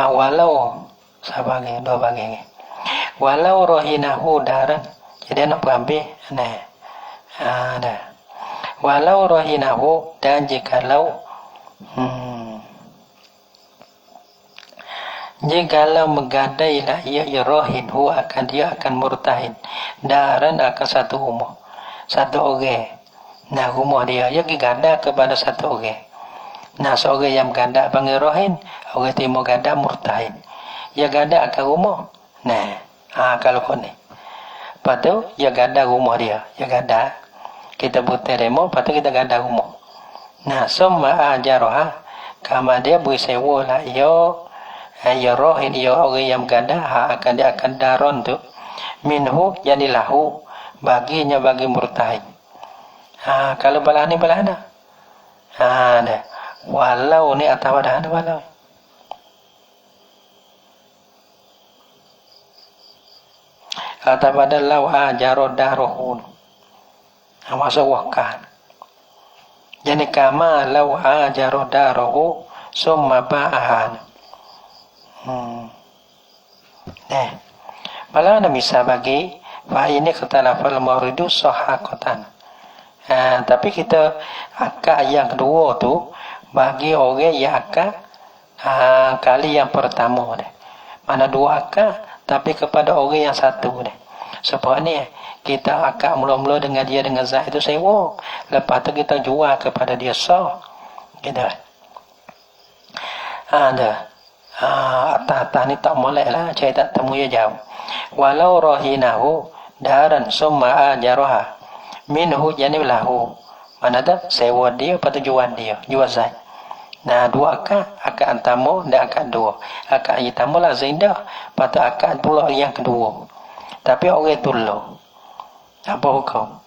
walau dua bagi walau rohinahu daran, jadi nak berambil dah. Walau rohinahu, dan jikalau menggadailah ia rohinhu dia akan murtahin daran akan satu rumah, satu orang. Rumah dia gada kepada satu orang. Seorang yang gada panggil rohin, orang timur gada murtahin. Ia gada akan rumah. Kalau kau ni, lepas tu ia gada rumah dia, gada. Kita buta demo, lepas tu kita gada rumah. Summa ajaroha, kama dia beri sewa lah ia rohin ia orang yang gada akan dia akan daron tu minhu jadilahu baginya bagi murtahin. Kalau balah ni dah. Walau ni atau dah ada walau. Atau pada lau ajaro darohun. Masuk wakal. Jadi kama lau ajaro darohu summa ba'ahan. Malah ada bisa bagi ini ketalafal mawridu sohakotan. Tapi kita akad yang kedua tu bagi orang yang akad kali yang pertama deh. Mana dua akad tapi kepada orang yang satu deh. Sebab ni kita akad mula-mula dengan dia dengan zat itu sewa, lepas tu kita jual kepada dia sah gitu. Atas ni tak molek lah, saya tak temu ya jauh. Walau rohinahu daran summa ajaroha minhu janilahu, mana dah sewa dia, lepas tu jual dia, jual zat. Dua akad antamu dan akad dua. Akad yang pertama lah zindah, lepas tu akad pula yang kedua. Tapi orang tolong. Apa hukum?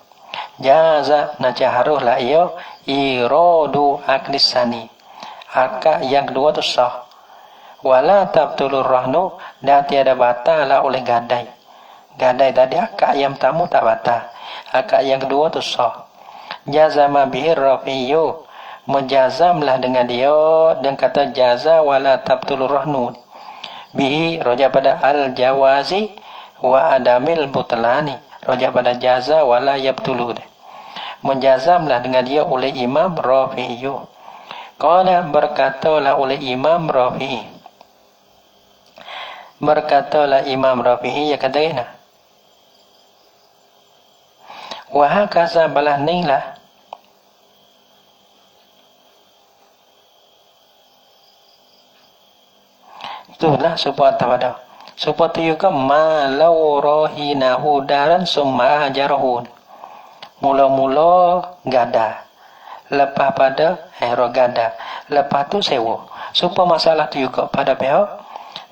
Jaza najaharuh la iyo irodu aklisani. Akad yang kedua tu sah. Wala tabtulur rahnu, dan tiada batal lah oleh gadai. Gadai tadi akad yang pertama tak batal. Akad yang kedua tu sah. Jazama bihir rafiyu, menjazamlah dengan dia dan kata jaza wala tabtulur rahnu. Bihi roja pada al jawazi wa adamil butlani, roja pada jaza wala yabtulu. Menjazamlah dengan dia oleh Imam Rafi'i. Qala berkatalah oleh Imam Rafi'i. Berkatalah Imam Rafi'i, ya kata Wahakaza balah ni lah. Itulah supaya tahu. Supaya juga malau rohinahu daran summa ajarahun. Mula-mula gada. Lepas pada gada. Lepas tu sewa. Supaya masalah tu juga pada pihak.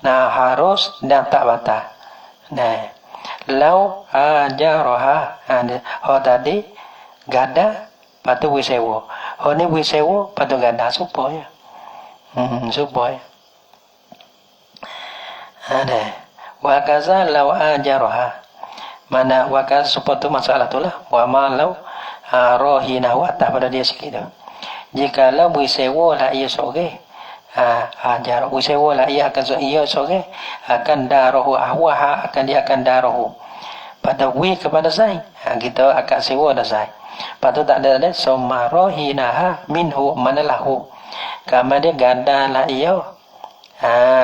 Nah harus dan tak batal. Nah, lau ajaraha. Tadi gada. Lepas tu wisewa. Ni wisewa. Lepas tu gada supaya. Supaya. Ada. Wakaza lau ajaraha. Mana wakaza supaya tu masalah tu lah. Wa malau rohina watah pada dia sikit tu. Jikalau bersewa lah ia sore. Ajar bersewa lah ia akan ia sore. Akan darahu ahwaha. Akan dia akan darahu. Pada wi kepada saya. Kita akan sewa dah saya. Lepas tu tak ada. Summa rohinaha minhu manalahu. Kama dia ganda lah ia.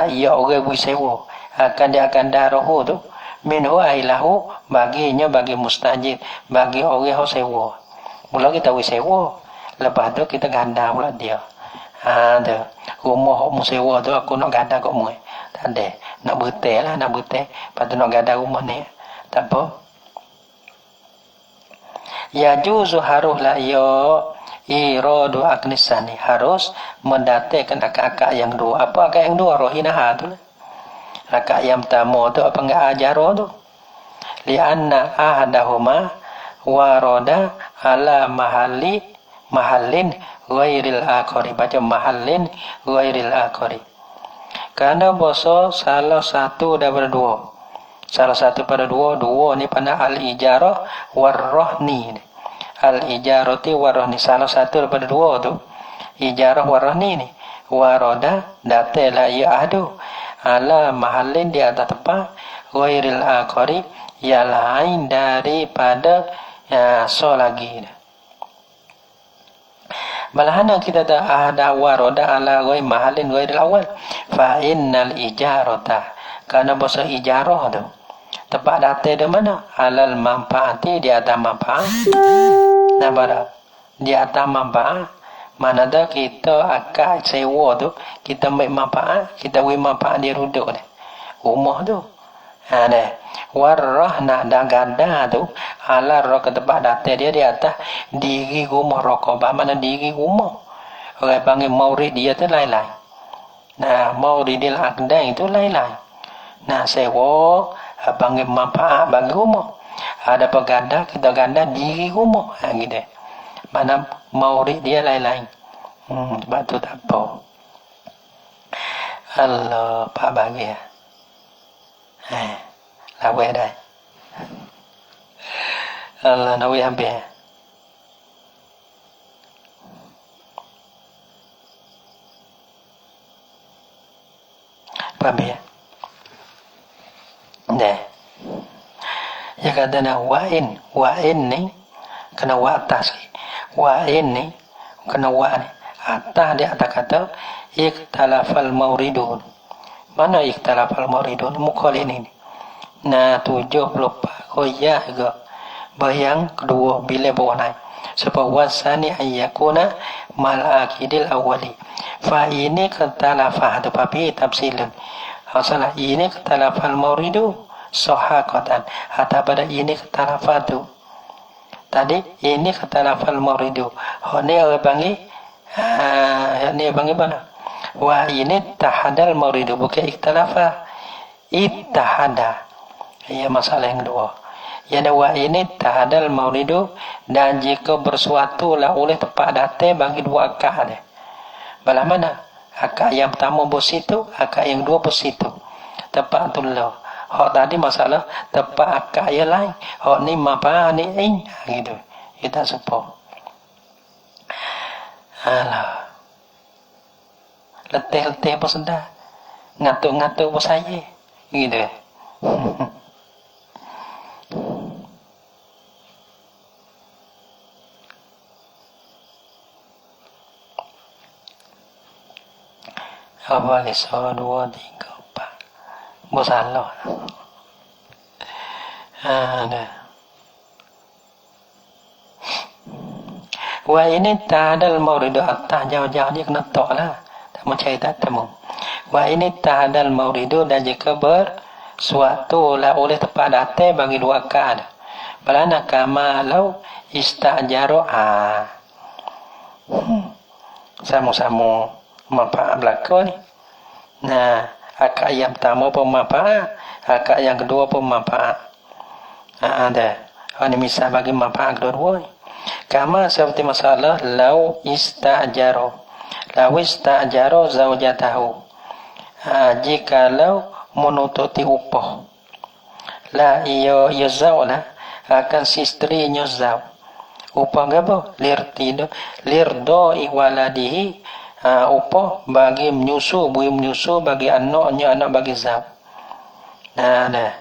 Ia orang bersewa. Akan dia akan darahu tu. Minhu ailahu. Baginya bagi mustajid. Bagi orang yang sewa. Mula kita bersewa. Lepas tu kita ganda pula dia. Tu. Rumah mu sewa tu aku nak ganda kat mu. Tak ada. Nak bertel lah. Nak bertel. Lepas tu nak ganda rumah ni. Tak apa. Ya juzu harus lah ya. Iradu aknisani. Harus mendatangkan akak-akak yang dua. Apa akak yang dua? Rohinaha tu lah. Akak yang pertama tu apa enggak ajar tu? Lianna ahadahuma warada ala mahallin ghairil akhari. Baca mahallin ghairil akhari. Karena bahasa salah satu daripada dua. Salah satu pada dua ni pada al-ijarah warrahni. Al-ijarati warrahni. Salah satu daripada dua tu. Ijarah warrahni ni. Warada datela ya ahdu. Ala mahallin di atas tempat. Ghairil akhari. Yang lain daripada so lagi. Malahana kita ada warada ala ghair mahallin ghairil awal. Fa innal ijarata. Karena bahasa ijarah tu. Tempat datang di mana? Alal manfaati di atas manfaat. Nampak di atas manfaat. Mana dah kita akan sewa tu. Kita ambil manfaat. Kita beri manfaat dia duduk ni. Rumah tu. Warrah nak dan ganda tu. Ala roh ke tempat datang dia di atas. Diri rumah rokobah. Mana diri rumah. Orang panggil maurid dia tu lain-lain. Nah mauridil akdan itu lain-lain. Nah sewa. Panggil manfaat bagi rumah. Ada peganda, kita ganda diri rumah. Gitu. Mana maurid dia lain-lain. Sebab tu tak apa. Allah, Pak bagi ya. Lawai dah. Allah, nawi habis. Faham ya? Dah. Ya kata nak wa'in ni kena wa atas. Wa'in ni kena wa ni. Atas dia atas kata ikhtalafal mauridun. Mana ikhtalafal mauridun? Mukhal ini. Nah 74 koyah ke. Bayang kedua bila bawah naik. Sebab wasani ayyakuna mal akidil awali. Fa ini ikhtalafah tapi tafsilan. Masalah ini ketalafal mauridu sohakatan. Atau pada ini ketalafatu. Tadi ini ketalafal mauridu. Ini orang panggil. Ini panggil mana? Wah ini tahadal mauridu. Bukan ikhtalafa. Ittahada. Ya masalah yang kedua. Yang wah ini tahadal mauridu. Dan jika bersuatu lah oleh tempat datang bagi dua akal. Balah mana? Akak yang pertama bos situ, akak yang dua bos situ. Tempat tu lah. Hak tadi masalah tempat akak yang lain. Hak ni mapa ni in gitu. Kita support. Alah. Letih-letih apa sudah. Ngatuk-ngatuk apa saya. Gitu. Apa ni? 1, 2, 3, 4. Bosan lah. Ada. Wa ini ta'adal mauridu atas jauh-jauh dia kena tok lah. Tak mau cari tak temu. Wa ini ta'adal mauridu dan jika bersuatu lah oleh tepat datang bagi dua akad. Balana kamalau istajaro sama-sama manfaat belakang ni. Nah, akad yang pertama pun manfaat, akad yang kedua pun manfaat. Ada. Ini misal bagi manfaat kedua ni. Kama seperti masalah lau istajaro zaujatahu. Jikalau menututi upah. La iyo zau lah akan si istrinya zau. Upah apa? Lirdo iwaladihi. Upah bagi menyusu bagi anaknya, anak bagi zau. Nah,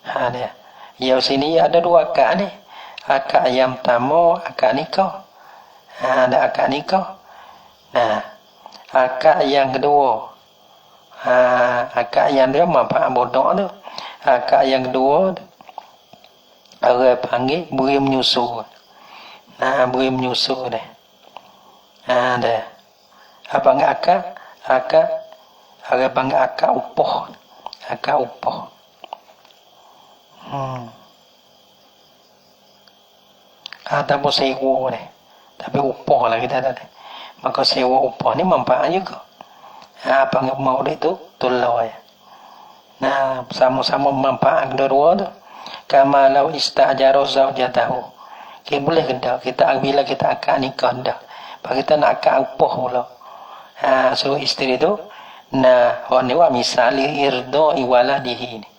ada. Ya sini ada dua akad ni. Akad yang pertama akad nikah. Ada akad nikah. Nah, akad yang kedua. Akad yang dia manfaat bodoh tu. Akad yang kedua orang panggil beri menyusu. Beri menyusu dah. Ada. Apa panggil akad? Orang panggil akad upah. Akad upah. Ataupun sewa ni. Tapi upah lah kita tadi. Maka sewa upah ni manfaat juga. Panggil maulid tu tulau ya. Nah, sama-sama manfaat kedua tu. Kama lau istajaro zaujatahu. Kita boleh kita bila kita akad nikah dah. Pak kita nak akad upah pula. So isteri tu nah ni wa misali irdo iwaladihi.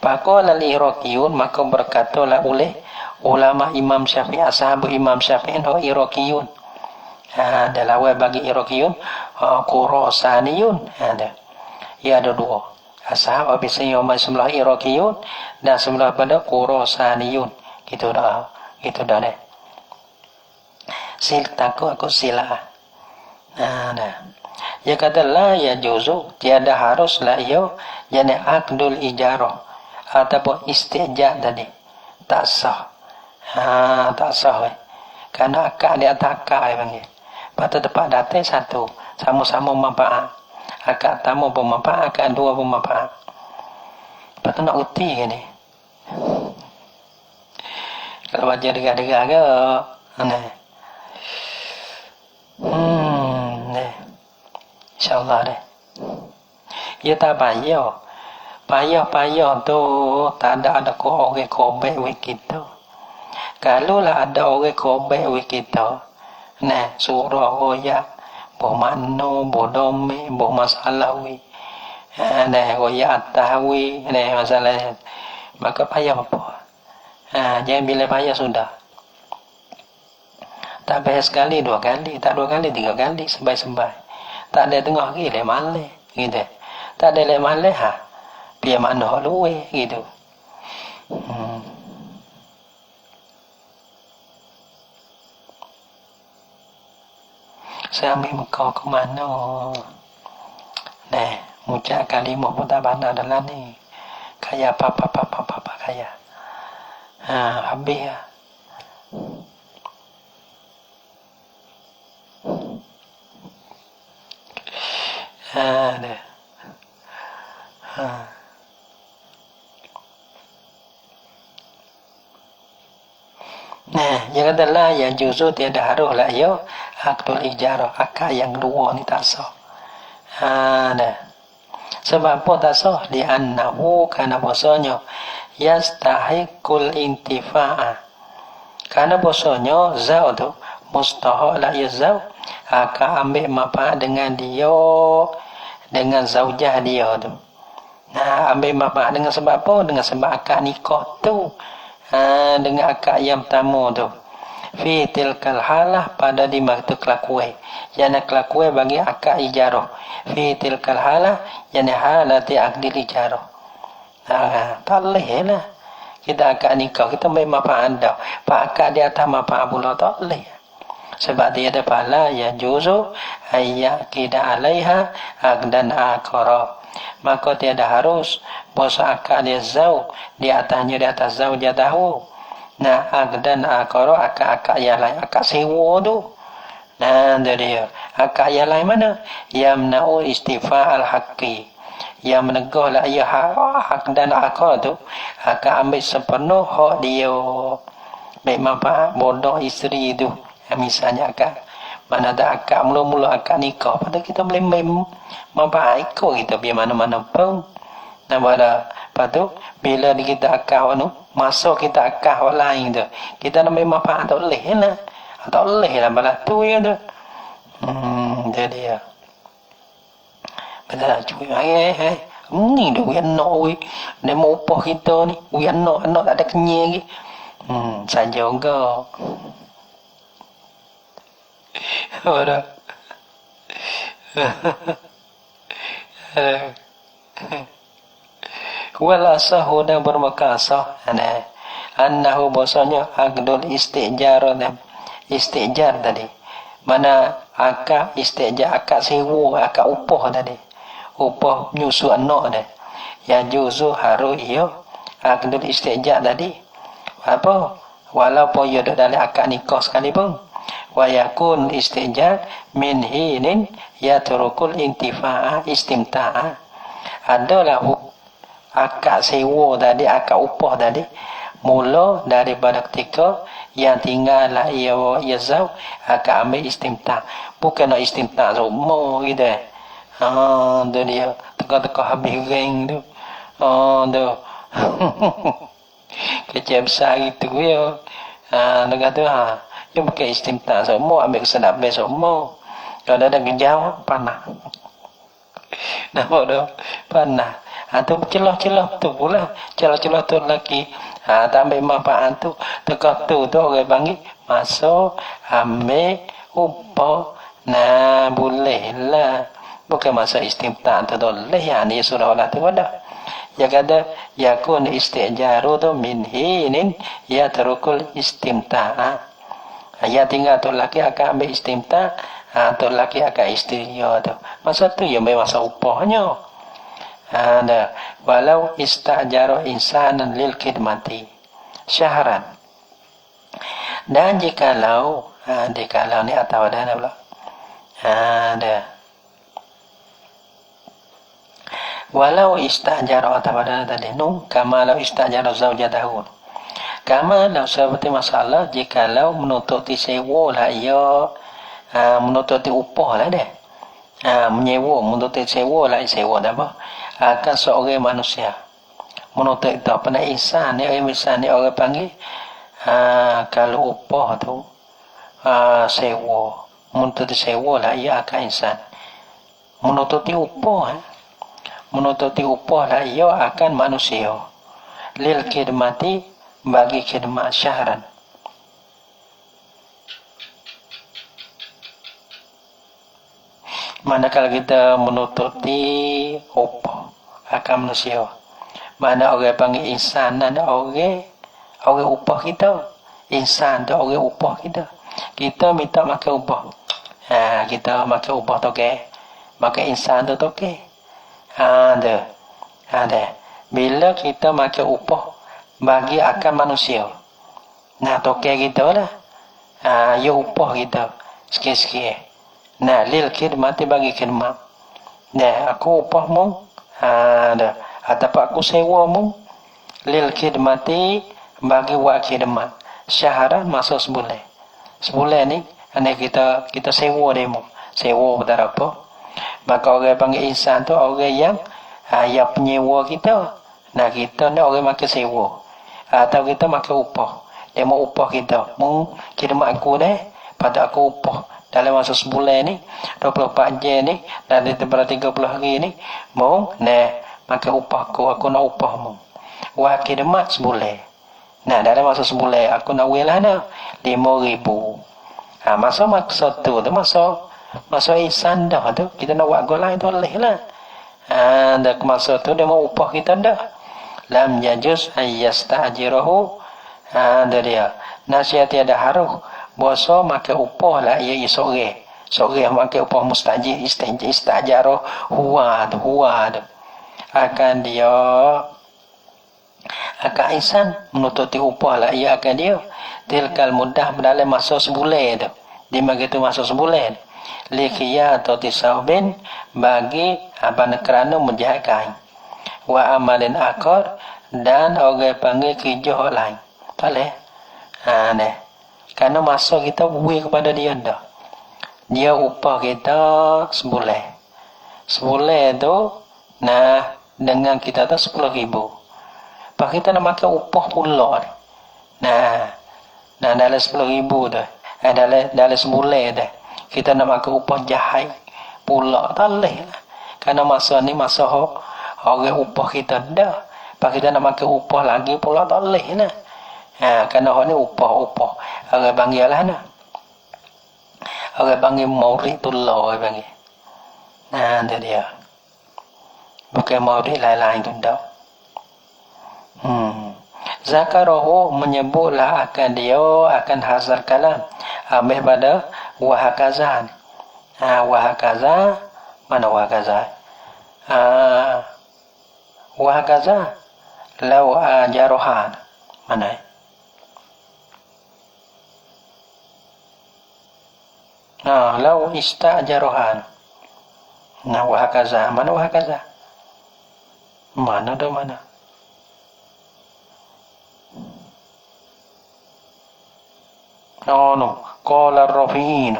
Faqala al-Iraqiyun, maka berkatalah oleh ulama Imam Syafi'i, ashab Imam Syafi'i no Iraqiyun. Dalam bagi Iraqiyun Khurasaniyun ada. Ya ada dua. Ashab biasanya sebelah Iraqiyun dan sebelah pada Khurasaniyun. Gitu dah deh. Aku sila. Dia kata la ya juzu, tiada haruslah ia yani akdul ijarah ataupun istijah tadi tak sah. Tak sah karena akad di atas akad panggil. Patut tepat datang satu sama-sama manfaat. Akad pertama pun manfaat, akad dua pun manfaat. Patut nak uti ke ni. Kalau baca dengar-dengar ke InsyaAllah deh. Ya tak payah tu tak ada orang kobek wik kita. Kalau lah ada orang kobek wik kita, surah royak boh mano boh dome boh masalah wi royak atas wi masalah, maka payah apa? Jangan bila payah sudah. Tak payah sekali, dua kali, tak dua kali, tiga kali, sembai-sembai. Tak ada tengah lagi, lek malih, gitu. Tak ada lek malih, biar mana luwe, gitu. Saya ambil kau ke mana? Muncak kalimah pun tak pandang dalam ni. Kaya apa kaya. Habis ya. Dia kata lah yang juzu tiada harus lah ya akdul ijarah, akad yang kedua ni tak sah. Sebab apa tak sah? Li'annahu karena bahasanya yastahiqul intifa'a. Karena bahasanya zau tu mustahak lah ya zau akan ambil manfaat dengan dia, dengan zaujah dia tu. Ambil manfaat dengan sebab apa? Dengan sebab akad nikah tu. Dengan akad yang pertama tu. Fi tilkal halah pada di waktu kelakuan. Yang kelakuan bagi akad ijarah. Fi tilkal halah yang halati akdil ijarah. Tak boleh lah. Kita akad nikah, kita ambil manfaat dah. Pak akad di atas manfaat pula tak boleh. Sebab dia ada pahala yang juzu ayyak kida alaiha akdan akara. Maka tiada harus bahasa akad dia zau di atasnya, di atas zau dia tahu Nah, dan akara akak yang lain, akak sewa tu. Nah, dia akak yang lain mana? Yamna'u istifa al-haqqi, yang menegah lah ia hak dan akal tu akak ambil sepenuh hak dia, baik manfaat bodoh isteri tu. Misalnya akak mana ada akak mula-mula akak nikah, pada kita boleh manfaat ikut kita biar mana-mana pun. Nah, pada lepas tu bila kita akak tu masuk kita akak orang lain tu, kita nak ambil manfaat tak boleh lah, tak boleh lah balas tu ya tu. Jadi ya betul cuy, hai ni dah we anak we dia mau upah kita ni, we anak tak ada kenyang lagi. Saja juga ada wala sahu dan bermakasah annahu bahasanya aqdul istijar tadi, mana akak istijar, akak sewa, akak upah tadi, upah nyusu anak dah. Ya juzu harus ia aqdul istijar tadi apa, walaupun ia dalam akad nikah sekalipun. Wa yakun istijar min hinin yatrukul intifa'a istimta'a, adalah akad sewa tadi, akad upah tadi mula daripada ketika yang tinggal lah ia zau akad ambil istimta', bukan nak istimta' semua gitu. Tu dia teka-teka habis geng tu. Tu kecil besar gitu ya. Dia kata dia bukan istimta' semua, ambil kesedap semua. Kalau ada kejauh panah. Nampak tu panah. Tu celah-celah tu pula, celah-celah tu lelaki. Tak ambil manfaat tu, teka tu orang panggil masuk ambil upah. Nah, boleh lah. Bukan masa istimta' tu boleh, yang ni surah Allah tu pada. Ya kata yakun istijaru tu min hinin ya tarukul istimta'. Ya tinggal tu lelaki akan ambil istimta', tu lelaki akan isteri tu. Masa tu ya memang masa upahnya. Walau istajaro insanan lil khidmati syahran, dan jikalau ni atau ada pula walau istajaro atau ada tadi kama lau istajaro zaujatahu, kama lau seperti masalah jikalau menututi sewa lah ia menututi upah lah deh, menyewa menututi sewa lah sewa dah apa akan seorang manusia menuntut itu apa nak insan ni orang panggil kalau upah tu sewa, menuntut sewa lah ia akan insan menututi upah lah ia akan manusia lil khidmati bagi khidmat syahran. Manakala kita menututi upah akan manusia, mana orang panggil insan dan orang upah kita, insan tu orang upah kita minta makan upah, kita makan upah toke, makan insan tu toke, ada bila kita makan upah bagi akan manusia, nah toke kita lah, ya upah kita sikit-sikit. Nah, lil khidmati bagi khidmat. Nah, aku upah mu, ataupun aku sewa mu, lil khidmati bagi buat khidmat. Syahran masa sebulan. Sebulan ni, kita sewa demo, sewa pada apa? Maka orang panggil insan tu orang yang penyewa kita. Nah, kita ni orang makan sewa, atau kita makan upah. Dia mau upah kita, mu khidmat aku deh, pada aku upah. Dalam masa sebulan ni 24 jam ni dan daripada 30 hari ni mau makan upah aku nak upah mu buat khidmat sebulan. Nah, dalam masa sebulan aku nak wilah dah 5,000. Masa tu masa insan dah tu kita nak buat gol lain tu boleh lah. Dan masa tu dia mau upah kita dah lam yajuz ayyastajirahu. Dia nasihat tiada harus boso makan upah lah ia sore makan upah mustajir istajaro huwa tu akan dia Akak insan menututi upah lah ia akan dia tilkal mudah dalam masa sebulan tu di begitu masa sebulan likhia atau tisabin bagi apa kerana menjahat kain wa amalin akar dan orang panggil kerja lain tak boleh ni kerana masa kita beri kepada dia dah dia upah kita sebulan tu nah dengan kita tu 10,000 pak kita nak makan upah pula nah dalam 10,000 tu dalam sebulan tu kita nak makan upah jahat pula tak boleh lah. Kerana masa ni masa orang upah kita dah pak kita nak makan upah lagi pula tak boleh lah. Kerana orang ni upah orang panggil lah nah. Orang panggil maurid tullah orang panggil. Itu dia. Bukan maurid lain-lain tu dah. Zakarahu menyebutlah akan dia akan hazar kalam ambil pada wahakaza. Wahakaza mana wahakaza? Wahakaza lau ajarohan mana? Lau istajarohan. Wahakaza mana wahakaza? Mana dah mana? Qala ar-rafi'in.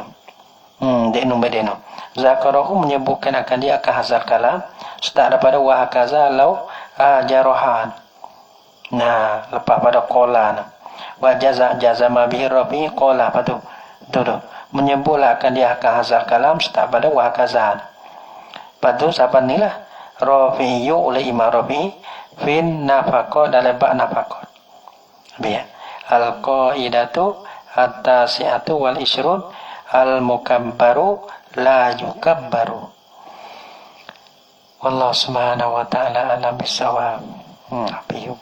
Bedeno. Zakarahu menyebutkan akan dia akan hazar kalam start daripada wahakaza lau ajarohan. Lepas pada qala wa jazama bihi rafi qala patu tu menyebutlah akan dia akan hazar kalam start pada wahakaza. Patu siapa ni lah rafi'u oleh imam rafi fin nafaqah dalam bab nafaqah. Biar al-qaidatu at-tasi'atu wal ishrun al-mukabbaru la yukabbaru. Wallahu subhanahu wa ta'ala alam bisawab. Habis